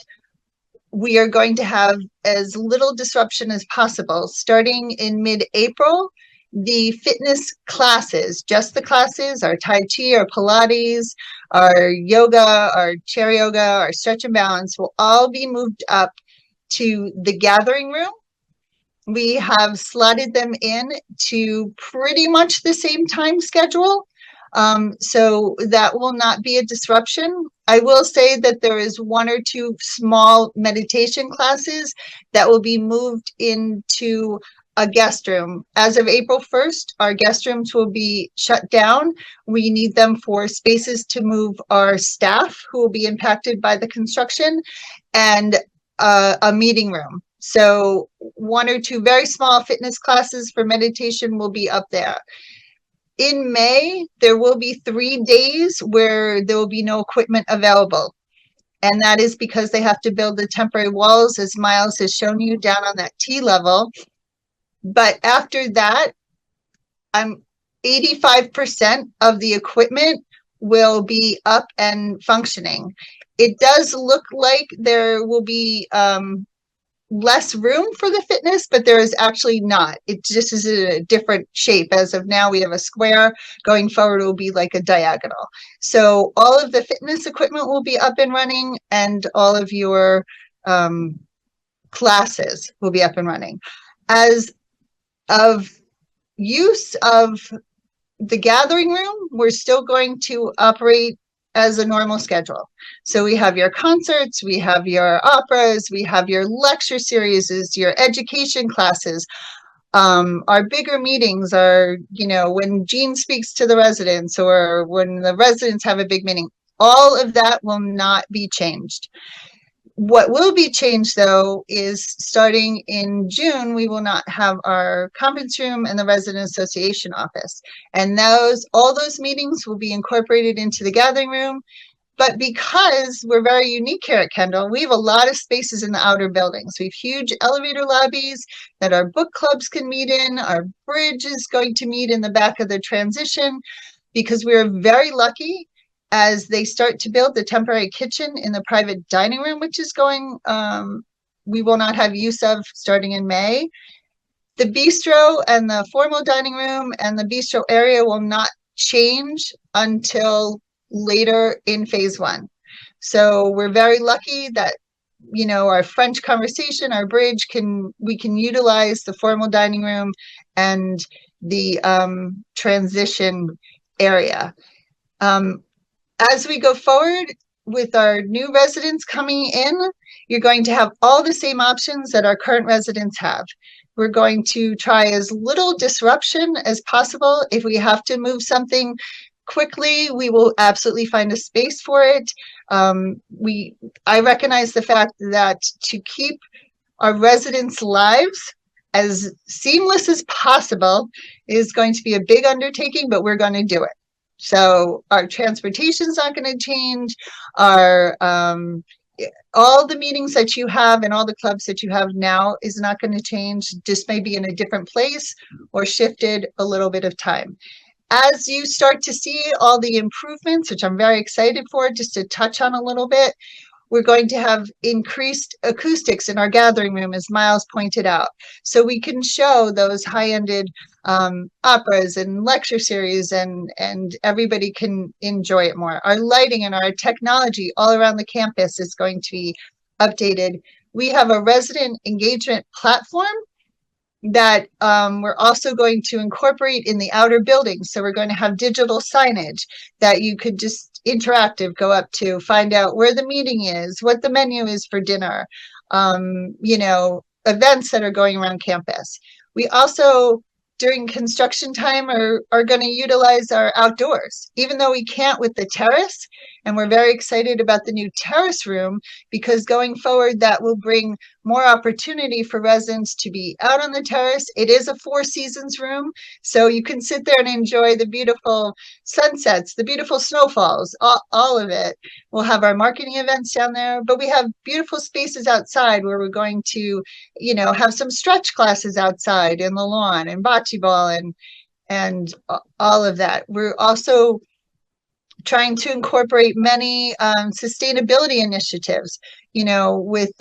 we are going to have as little disruption as possible. Starting in mid-April, the fitness classes, just the classes, our Tai Chi, our Pilates, our yoga, our chair yoga, our stretch and balance will all be moved up to the gathering room. We have slotted them in to pretty much the same time schedule. So that will not be a disruption. I will say that there is one or two small meditation classes that will be moved into a guest room. As of April 1st, our guest rooms will be shut down. We need them for spaces to move our staff who will be impacted by the construction, and a meeting room. So one or two very small fitness classes for meditation will be up there. In May, there will be 3 days where there will be no equipment available. And that is because they have to build the temporary walls, as Miles has shown you, down on that T level. But after that, 85% of the equipment will be up and functioning. It does look like there will be less room for the fitness, but there is actually not. It just is a different shape. As of now, we have a square. Going forward, it will be like a diagonal. So all of the fitness equipment will be up and running, and all of your classes will be up and running. As of use of the gathering room, we're still going to operate as a normal schedule. So we have your concerts, we have your operas, we have your lecture series, your education classes. Our bigger meetings are, when Jean speaks to the residents or when the residents have a big meeting, all of that will not be changed. What will be changed, though, is starting in June, we will not have our conference room and the resident association office. And all those meetings will be incorporated into the gathering room. But because we're very unique here at Kendal, we have a lot of spaces in the outer buildings. We have huge elevator lobbies that our book clubs can meet in. Our bridge is going to meet in the back of the transition because we're very lucky as they start to build the temporary kitchen in the private dining room, which is we will not have use of starting in May. The bistro and the formal dining room and the bistro area will not change until later in phase 1. So we're very lucky that, our French conversation, our bridge, we can utilize the formal dining room and the transition area. As we go forward with our new residents coming in, you're going to have all the same options that our current residents have. We're going to try as little disruption as possible. If we have to move something quickly, we will absolutely find a space for it. I recognize the fact that to keep our residents' lives as seamless as possible is going to be a big undertaking, but we're going to do it. So our transportation is not going to change. All the meetings that you have and all the clubs that you have now is not going to change, just maybe in a different place or shifted a little bit of time. As you start to see all the improvements, which I'm very excited for, just to touch on a little bit, we're going to have increased acoustics in our gathering room, as Miles pointed out. So we can show those high-ended operas and lecture series, and everybody can enjoy it more. Our lighting and our technology all around the campus is going to be updated. We have a resident engagement platform that we're also going to incorporate in the outer buildings. So we're going to have digital signage that you could just interactive go up to, find out where the meeting is, what the menu is for dinner, events that are going around campus. We also, during construction time, are going to utilize our outdoors, even though we can't with the terrace. And we're very excited about the new terrace room because going forward, that will bring more opportunity for residents to be out on the terrace. It is a 4 seasons room, so you can sit there and enjoy the beautiful sunsets, the beautiful snowfalls, all of it. We'll have our marketing events down there, but we have beautiful spaces outside where we're going to, have some stretch classes outside in the lawn and bocce ball and all of that. We're also trying to incorporate many sustainability initiatives, with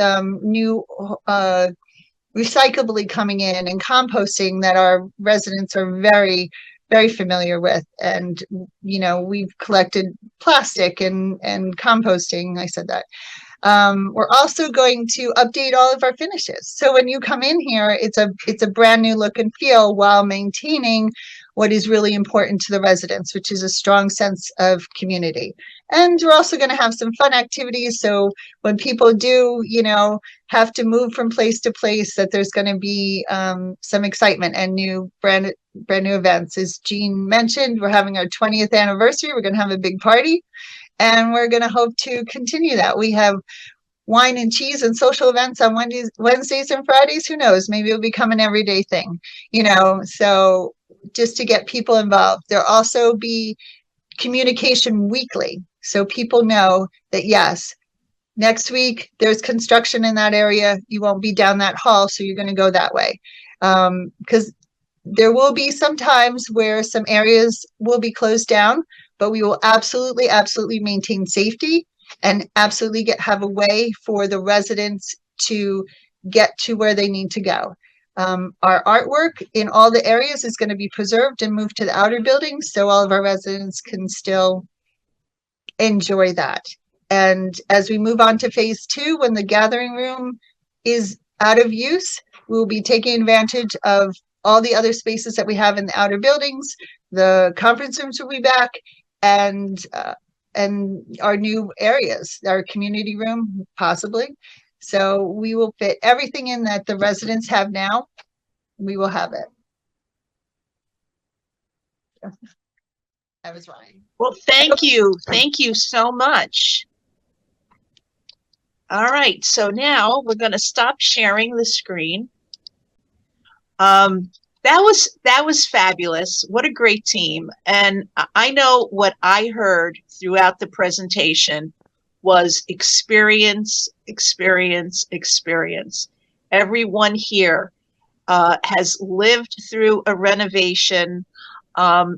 new recyclably coming in and composting that our residents are very, very familiar with. And, we've collected plastic and composting. I said that. We're also going to update all of our finishes. So when you come in here, it's a brand new look and feel while maintaining what is really important to the residents, which is a strong sense of community. And we're also going to have some fun activities. So when people do, have to move from place to place, that there's going to be some excitement and brand new events. As Jean mentioned, we're having our 20th anniversary. We're going to have a big party. And we're going to hope to continue that. We have wine and cheese and social events on Wednesdays and Fridays. Who knows? Maybe it'll become an everyday thing, so just to get people involved. There'll also be communication weekly. So people know that, yes, next week there's construction in that area. You won't be down that hall, so you're going to go that way. Because there will be some times where some areas will be closed down, but we will absolutely, absolutely maintain safety and absolutely have a way for the residents to get to where they need to go. Our artwork in all the areas is going to be preserved and moved to the outer buildings, so all of our residents can still enjoy that. And as we move on to phase 2, when the gathering room is out of use, we'll be taking advantage of all the other spaces that we have in the outer buildings. The conference rooms will be back, and our new areas, our community room, possibly. So we will fit everything in that the residents have now. we will have it. I was wrong. Well, thank you. Thank you so much. All right, so now we're going to stop sharing the screen. That was fabulous. What a great team. And I know what I heard throughout the presentation was experience, experience, experience. Everyone here has lived through a renovation,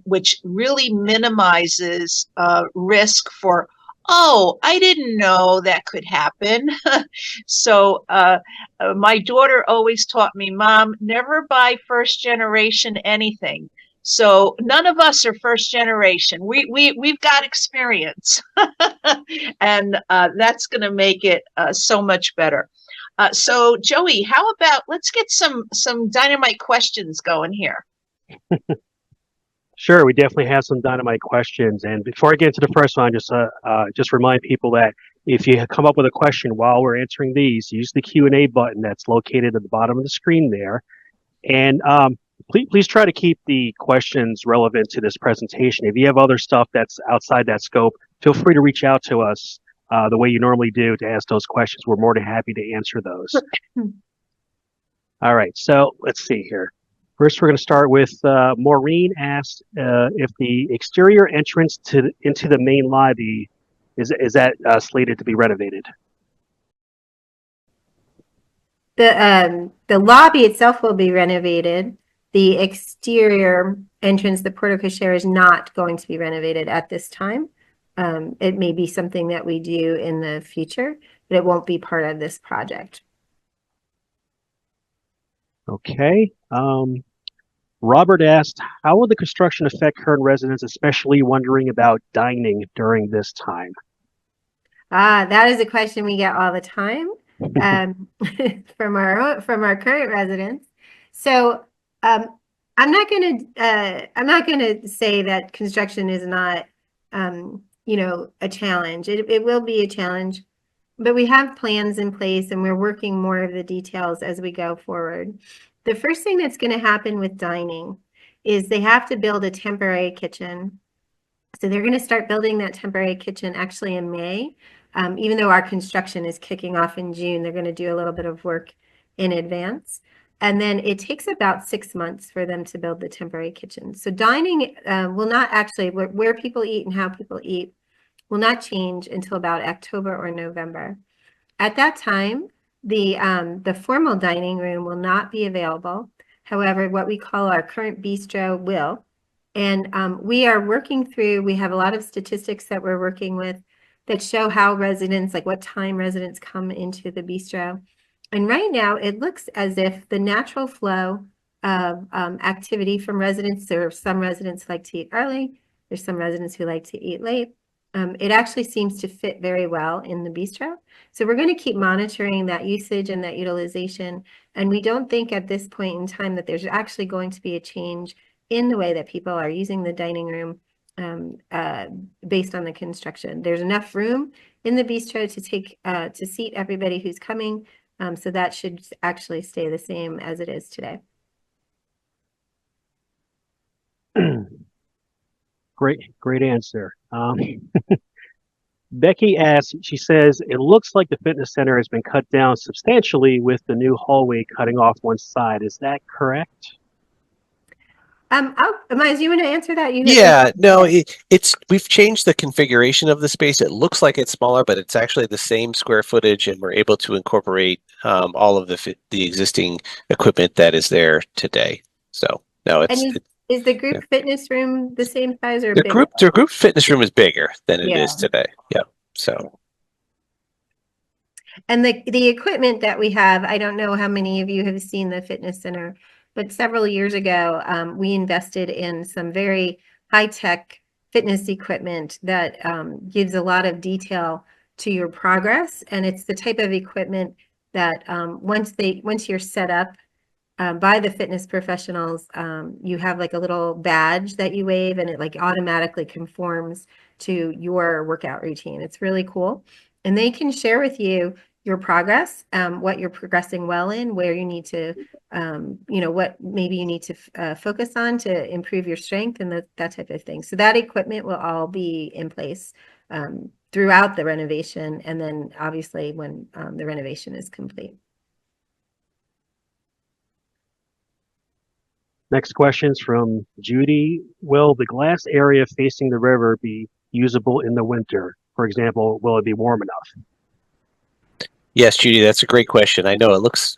which really minimizes risk for, oh, I didn't know that could happen. So my daughter always taught me, Mom, never buy first generation anything. So none of us are first generation. We've got experience, and that's going to make it so much better. So Joey, how about let's get some dynamite questions going here. Sure, we definitely have some dynamite questions. And before I get into the first one, just remind people that if you come up with a question while we're answering these, use the Q&A button that's located at the bottom of the screen there. And please try to keep the questions relevant to this presentation. If you have other stuff that's outside that scope, feel free to reach out to us the way you normally do to ask those questions. We're more than happy to answer those. All right, so let's see here. First, we're going to start with Maureen asked if the exterior entrance into the main lobby is that slated to be renovated. The lobby itself will be renovated. The exterior entrance, the porte cochere, is not going to be renovated at this time. It may be something that we do in the future, but it won't be part of this project. Okay. Robert asked, how will the construction affect current residents, especially wondering about dining during this time? That is a question we get all the time from our current residents. So I'm not going to say that construction is not a challenge. It will be a challenge, but we have plans in place and we're working more of the details as we go forward. The first thing that's going to happen with dining is they have to build a temporary kitchen. So they're going to start building that temporary kitchen actually in May. Even though our construction is kicking off in June, they're going to do a little bit of work in advance. And then it takes about 6 months for them to build the temporary kitchen. So dining will not actually, where people eat and how people eat will not change until about October or November. At that time, the formal dining room will not be available. However, what we call our current bistro will. And we are working through, we have a lot of statistics that we're working with that show how residents, like what time residents come into the bistro. And right now it looks as if the natural flow of activity from residents, there are some residents who like to eat early, there's some residents who like to eat late. It actually seems to fit very well in the bistro. So we're going to keep monitoring that usage and that utilization. And we don't think at this point in time that there's actually going to be a change in the way that people are using the dining room based on the construction. There's enough room in the bistro to seat everybody who's coming. So that should actually stay the same as it is today. Great answer. Becky asks, she says, it looks like the fitness center has been cut down substantially with the new hallway cutting off one side. Is that correct? Miles, you want to answer that? Yeah, no, we've changed the configuration of the space. It looks like it's smaller, but it's actually the same square footage, and we're able to incorporate all of the existing equipment that is there today. So no, is the group fitness room the same size or the bigger? group fitness room is bigger than it is today. Yeah. So. And the equipment that we have, I don't know how many of you have seen the fitness center, but several years ago, we invested in some very high-tech fitness equipment that gives a lot of detail to your progress. And it's the type of equipment that once you're set up by the fitness professionals, you have like a little badge that you wave and it like automatically conforms to your workout routine. It's really cool. And they can share with you your progress, what you're progressing well in, where you need to, what maybe you need to focus on to improve your strength and that type of thing. So that equipment will all be in place throughout the renovation, and then obviously when the renovation is complete. Next question is from Judy. Will the glass area facing the river be usable in the winter? For example, will it be warm enough? Yes, Judy, that's a great question. I know it looks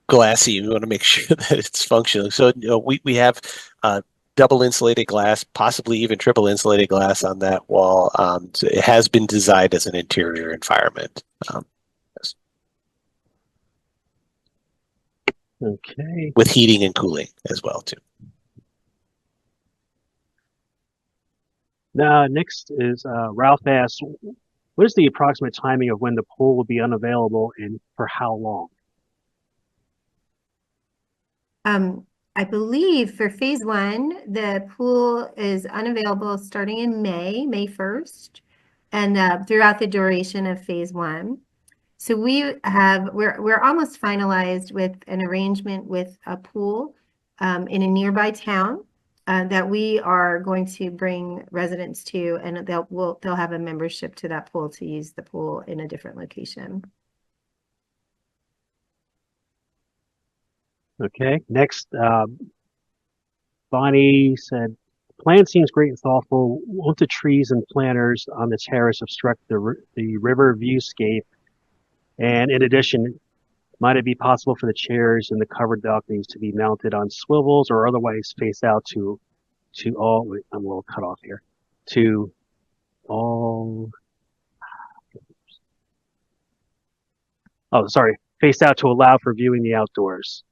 glassy. We want to make sure that it's functional. So we have double insulated glass, possibly even triple insulated glass on that wall. So it has been designed as an interior environment. Yes. Okay. With heating and cooling as well too. Now, next is Ralph asks, what is the approximate timing of when the pool will be unavailable and for how long? I believe for phase 1, the pool is unavailable starting in May 1st, and throughout the duration of phase 1. So we're almost finalized with an arrangement with a pool in a nearby town that we are going to bring residents to, and they'll have a membership to that pool to use the pool in a different location. Okay. Next, Bonnie said, plan seems great and thoughtful. Won't the trees and planters on the terrace obstruct the river viewscape? And in addition, might it be possible for the chairs and the covered balconies to be mounted on swivels or otherwise face out to all? Wait, I'm a little cut off here. To all. Oh, sorry. Face out to allow for viewing the outdoors.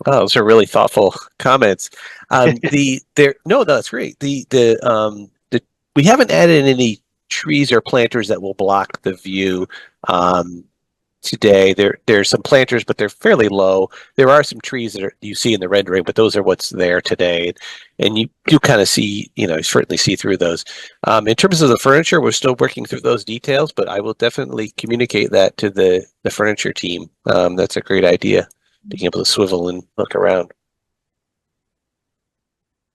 Oh, those are really thoughtful comments. No, that's great. We haven't added any trees or planters that will block the view today. There's some planters, but they're fairly low. There are some trees that you see in the rendering, but those are what's there today, and you do kind of see, certainly see through those. In terms of the furniture, we're still working through those details, but I will definitely communicate that to the furniture team. That's a great idea. Being able to swivel and look around.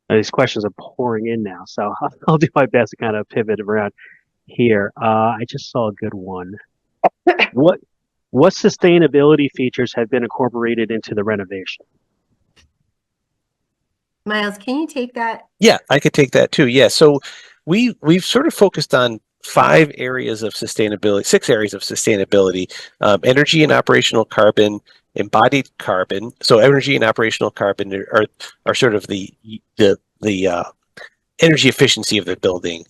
These questions are pouring in now, so I'll do my best to kind of pivot around here. I just saw a good one. What sustainability features have been incorporated into the renovation? Miles, can you take that? Yeah, I could take that too. Yeah, so we've sort of focused on 6 areas of sustainability: energy and operational carbon, embodied carbon. So energy and operational carbon are sort of the energy efficiency of the building.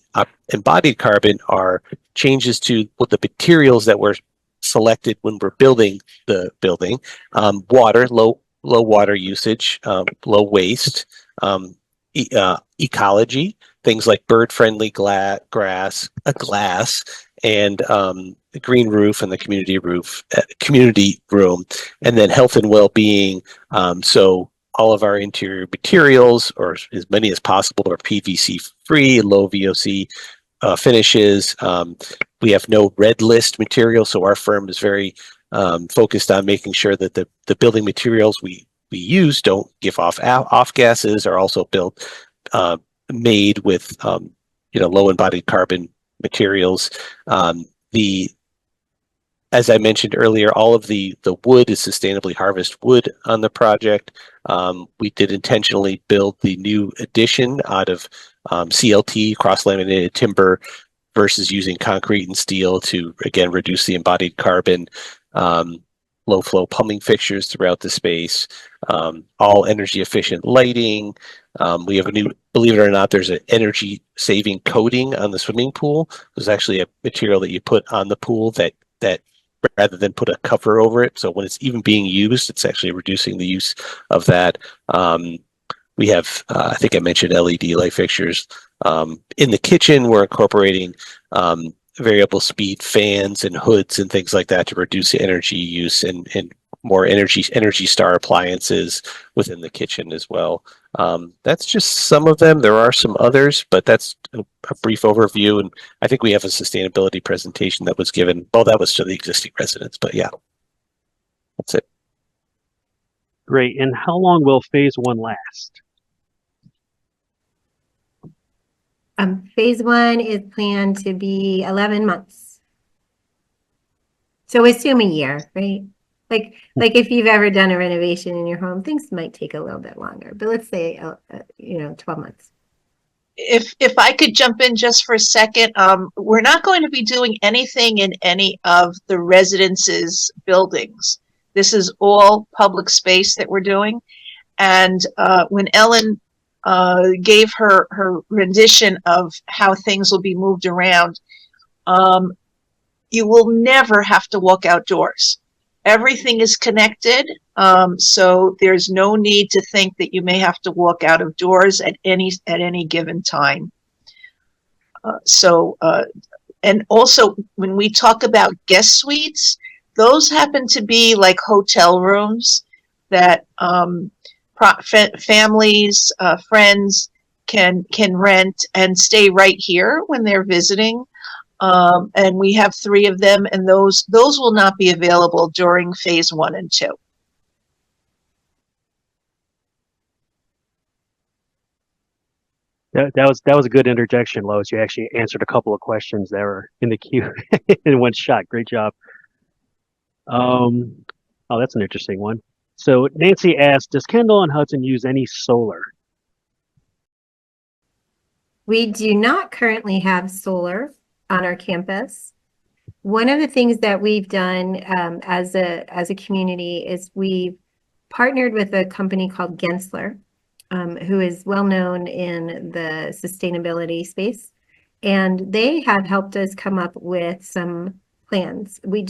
Embodied carbon are changes to what the materials that were selected when we're building the building. Water, low water usage, low waste, ecology, things like bird-friendly glass, and the green roof and the community room, and then health and well-being. So all of our interior materials, or as many as possible, are PVC free, low VOC finishes. We have no red list material, so our firm is very focused on making sure that the building materials we use don't give off gases, are also made with low embodied carbon materials. As I mentioned earlier, all of the wood is sustainably harvested wood on the project. We did intentionally build the new addition out of CLT, cross-laminated timber, versus using concrete and steel to, again, reduce the embodied carbon. Low flow plumbing fixtures throughout the space, all energy efficient lighting. We have a new, believe it or not, there's an energy saving coating on the swimming pool. There's actually a material that you put on the pool that rather than put a cover over it. So when it's even being used, it's actually reducing the use of that. We have, I think I mentioned LED light fixtures. In the kitchen, we're incorporating variable speed fans and hoods and things like that to reduce the energy use, and more energy star appliances within the kitchen as well. That's just some of them. There are some others, but that's a brief overview. And I think we have a sustainability presentation that was given. Well, that was to the existing residents, but yeah, that's it. Great. And how long will phase one last? Phase one is planned to be 11 months. So assume a year, right? Like if you've ever done a renovation in your home, things might take a little bit longer, but let's say, 12 months. If I could jump in just for a second, we're not going to be doing anything in any of the residences' buildings. This is all public space that we're doing. And when Ellen gave her rendition of how things will be moved around, you will never have to walk outdoors. Everything is connected, so there's no need to think that you may have to walk out of doors at any given time. And also when we talk about guest suites, those happen to be like hotel rooms that families, friends can rent and stay right here when they're visiting. And we have 3 of them, and those will not be available during phase 1 and 2. That was a good interjection, Lois. You actually answered a couple of questions that were in the queue in one shot. Great job. Oh, that's an interesting one. So Nancy asked, does Kendal and Hudson use any solar? We do not currently have solar on our campus. One of the things that we've done as a community is we've partnered with a company called Gensler, who is well known in the sustainability space, and they have helped us come up with some plans. We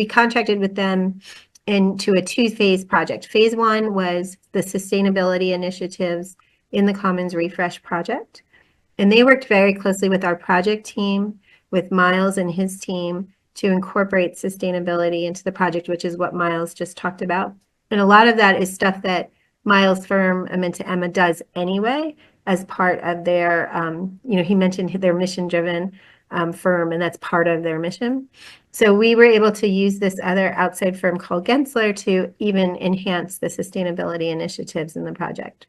contracted with them into a 2-phase project. Phase 1 was the sustainability initiatives in the Commons Refresh project. And they worked very closely with our project team, with Miles and his team, to incorporate sustainability into the project, which is what Miles just talked about. And a lot of that is stuff that Miles' firm, Amenta Emma, does anyway as part of their, he mentioned their mission-driven firm, and that's part of their mission. So we were able to use this other outside firm called Gensler to even enhance the sustainability initiatives in the project.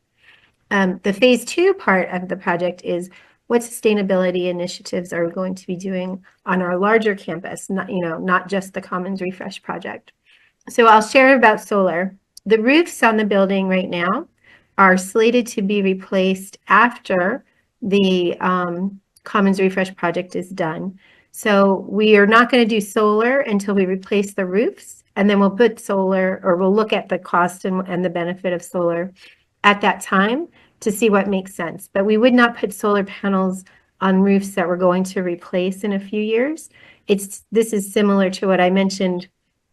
The phase 2 part of the project is what sustainability initiatives are we going to be doing on our larger campus, not just the Commons Refresh project. So I'll share about solar. The roofs on the building right now are slated to be replaced after the Commons Refresh project is done. So we are not going to do solar until we replace the roofs, and then we'll put solar, or we'll look at the cost and the benefit of solar at that time to see what makes sense. But we would not put solar panels on roofs that we're going to replace in a few years. This is similar to what I mentioned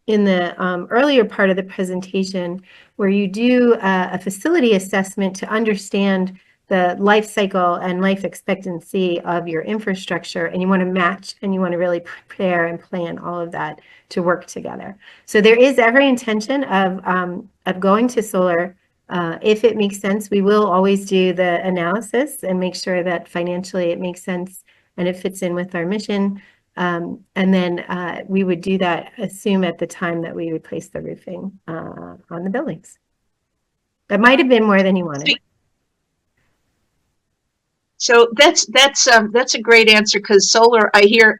in the earlier part of the presentation, where you do a facility assessment to understand the life cycle and life expectancy of your infrastructure, and you want to match and you want to really prepare and plan all of that to work together. So there is every intention of going to solar. If it makes sense, we will always do the analysis and make sure that financially it makes sense and it fits in with our mission. And then we would do that, assume at the time that we replace the roofing on the buildings. That might have been more than you wanted. So that's a great answer, because solar, I hear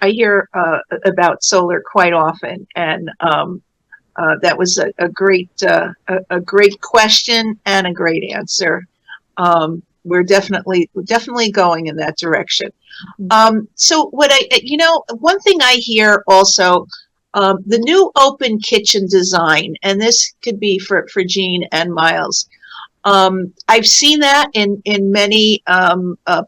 about solar quite often, and that was a great question and a great answer. We're definitely going in that direction. So one thing I hear also, the new open kitchen design, and this could be for Jean and Miles. I've seen that in many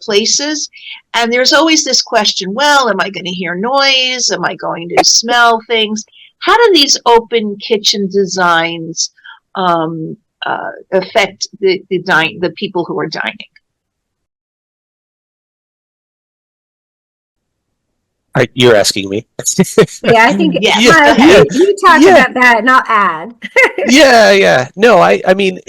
places, and there's always this question, well, am I going to hear noise? Am I going to smell things? How do these open kitchen designs affect the people who are dining? You're asking me. Yeah, I think Yes. Miles, you talk about that and I'll add. Yeah. No, I mean,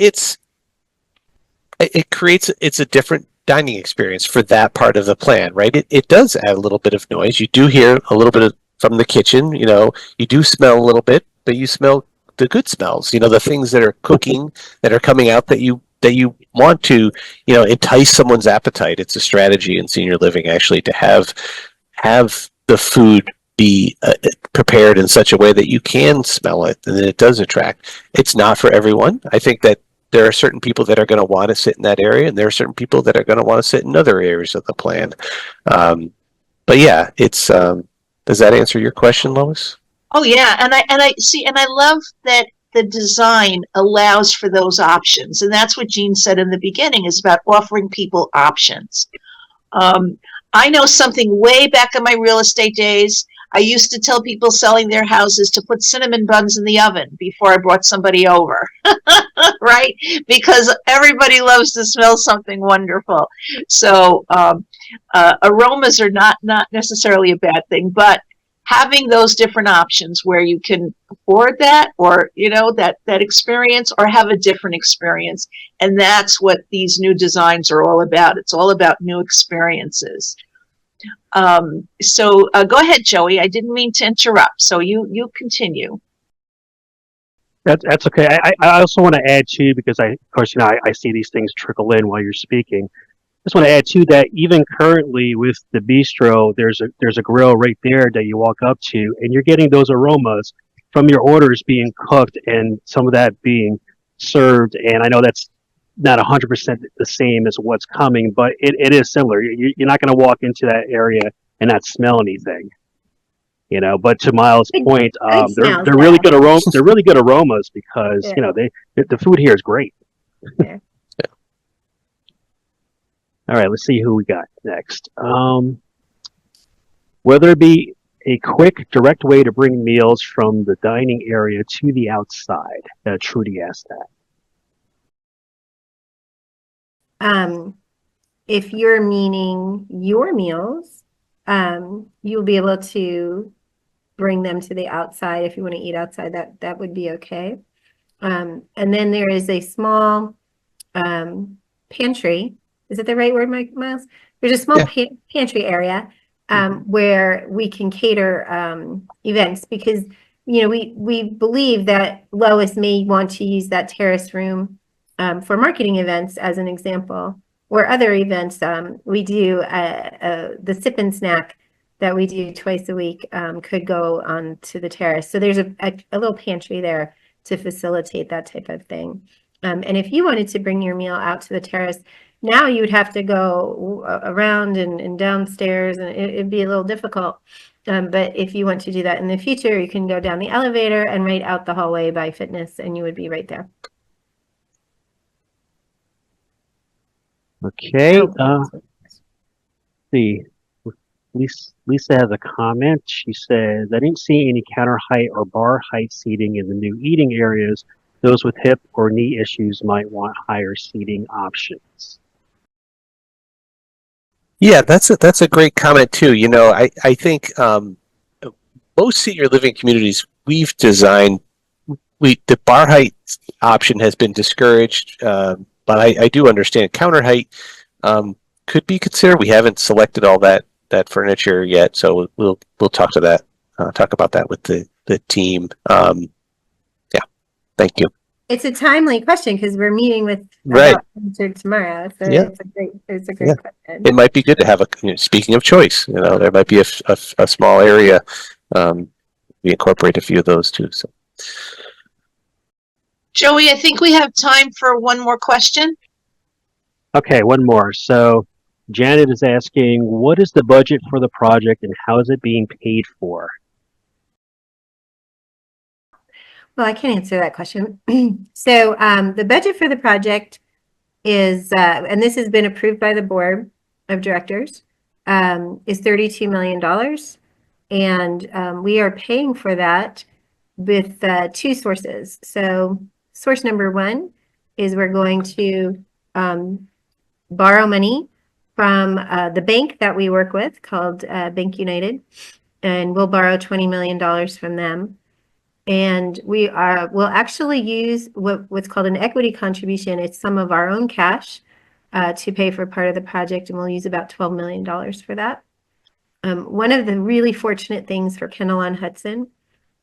it creates, it's a different dining experience for that part of the plan, right? It does add a little bit of noise. You do hear a little bit of, from the kitchen, you do smell a little bit, but you smell the good smells, the things that are cooking, that are coming out, that you want to, entice someone's appetite. It's a strategy in senior living, actually, to have the food be prepared in such a way that you can smell it and that it does attract. It's not for everyone. I think that there are certain people that are going to want to sit in that area, and there are certain people that are going to want to sit in other areas of the plan. But yeah, it's does that answer your question, Lois? Oh yeah, and I see, and I love that the design allows for those options, and that's what Jean said in the beginning, is about offering people options. I know something way back in my real estate days. I used to tell people selling their houses to put cinnamon buns in the oven before I brought somebody over, right? Because everybody loves to smell something wonderful. So aromas are not necessarily a bad thing, but having those different options where you can afford that, or that experience, or have a different experience, and that's what these new designs are all about. It's all about new experiences. So go ahead, Joey. I didn't mean to interrupt. So you continue. That's okay. I also want to add too, because of course, I see these things trickle in while you're speaking. I just want to add too that even currently with the bistro, there's a grill right there that you walk up to, and you're getting those aromas from your orders being cooked and some of that being served. And I know that's not 100% the same as what's coming, but it is similar. You're not going to walk into that area and not smell anything, But to Miles' point, they're really good aromas. They're really good aromas because the food here is great. Yeah. All right, let's see who we got next. Whether it be a quick, direct way to bring meals from the dining area to the outside. Trudy asked that. If you're meaning your meals, you'll be able to bring them to the outside. If you want to eat outside, that would be okay. And then there is a small pantry. Is it the right word, Miles? There's a small pantry area where we can cater events, because we believe that Lois may want to use that terrace room for marketing events, as an example, or other events. We do the sip and snack that we do twice a week could go on to the terrace. So there's a little pantry there to facilitate that type of thing. And if you wanted to bring your meal out to the terrace, now you would have to go around and downstairs, and it'd be a little difficult. But if you want to do that in the future, you can go down the elevator and right out the hallway by fitness, and you would be right there. Okay. See, Lisa has a comment. She says, I didn't see any counter height or bar height seating in the new eating areas. Those with hip or knee issues might want higher seating options. Yeah, that's a great comment too. I think most senior living communities we've designed, the bar height option has been discouraged, but I do understand counter height could be considered. We haven't selected all that furniture yet, so we'll talk about that with the team. Yeah, thank you. It's a timely question because we're meeting with Right tomorrow. So yeah. it's a great question. It might be good to have speaking of choice, there might be a small area. We incorporate a few of those too. So, Joey, I think we have time for one more question. Okay, one more. So Janet is asking, what is the budget for the project and how is it being paid for? Well, I can answer that question. So the budget for the project is, and this has been approved by the board of directors, is $32 million. And we are paying for that with two sources. So source number one is we're going to borrow money from the bank that we work with called Bank United, and we'll borrow $20 million from them. And we'll actually use what's called an equity contribution. It's some of our own cash to pay for part of the project, and we'll use about $12 million for that. One of the really fortunate things for Kendal on Hudson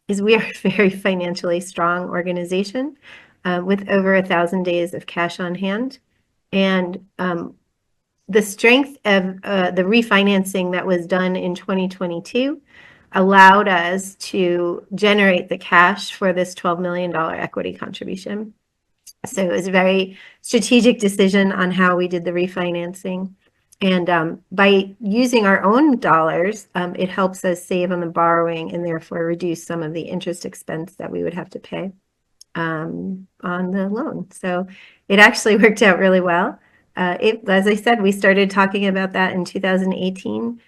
is we are a very financially strong organization with over 1,000 days of cash on hand. And the strength of the refinancing that was done in 2022 allowed us to generate the cash for this $12 million equity contribution. So it was a very strategic decision on how we did the refinancing. And by using our own dollars, it helps us save on the borrowing and therefore reduce some of the interest expense that we would have to pay on the loan. So it actually worked out really well. As I said, we started talking about that in 2018.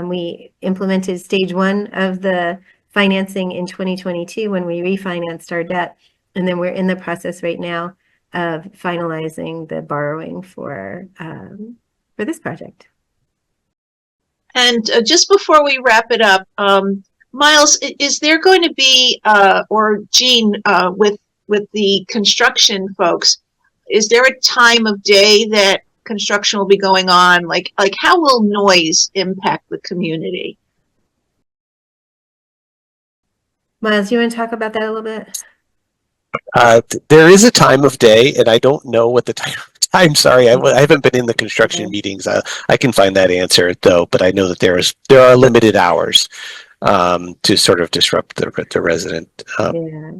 We implemented stage 1 of the financing in 2022 when we refinanced our debt. And then we're in the process right now of finalizing the borrowing for this project. And just before we wrap it up, Miles, is there going to be, or Jean, with the construction folks, is there a time of day that construction will be going on? Like how will noise impact the community? Miles, you want to talk about that a little bit? There is a time of day, and I don't know what the time. I'm sorry, I haven't been in the construction meetings. I can find that answer though, but I know that there are limited hours to sort of disrupt the resident. Yeah,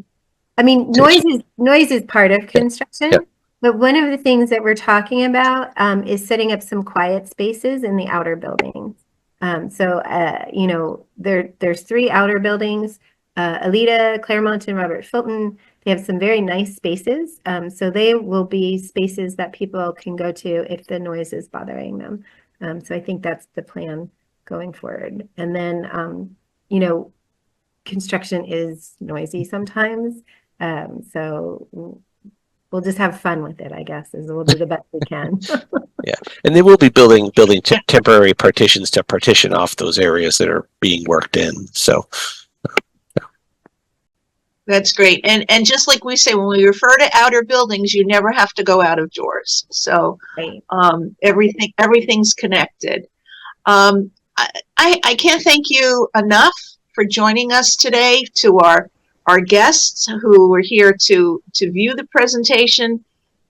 I mean, noise is part of construction, but one of the things that we're talking about is setting up some quiet spaces in the outer buildings. You know, there's 3 outer buildings: Alita, Claremont, and Robert Fulton. They have some very nice spaces. So they will be spaces that people can go to if the noise is bothering them. So I think that's the plan going forward. And then, you know, construction is noisy sometimes. So we'll just have fun with it, I guess, is we'll do the best we can. Yeah, and they will be building temporary partitions to partition off those areas that are being worked in. So. That's great. And just like we say, when we refer to outer buildings, you never have to go out of doors. So Right. Everything's connected. I can't thank you enough for joining us today, to our guests who were here to view the presentation,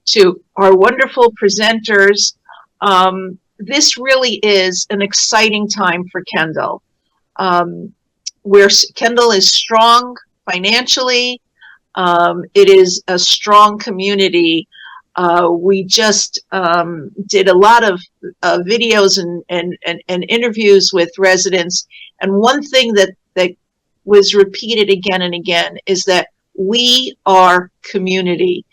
to our wonderful presenters. This really is an exciting time for Kendal. Where Kendal is strong financially, it is a strong community. We just did a lot of videos and interviews with residents, and one thing that was repeated again and again is that we are community.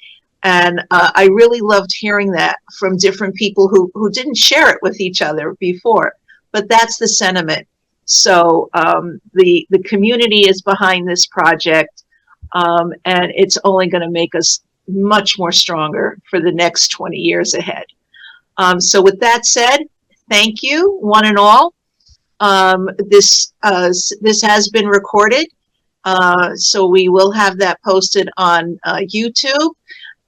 And I really loved hearing that from different people who didn't share it with each other before, but that's the sentiment. So the community is behind this project, and it's only going to make us much more stronger for the next 20 years ahead. So with that said, thank you, one and all. This has been recorded, so we will have that posted on YouTube.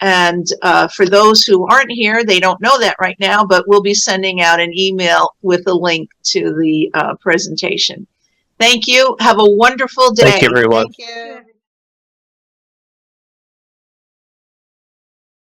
And for those who aren't here, they don't know that right now, but we'll be sending out an email with a link to the presentation. Thank you. Have a wonderful day. Thank you, everyone. Thank you.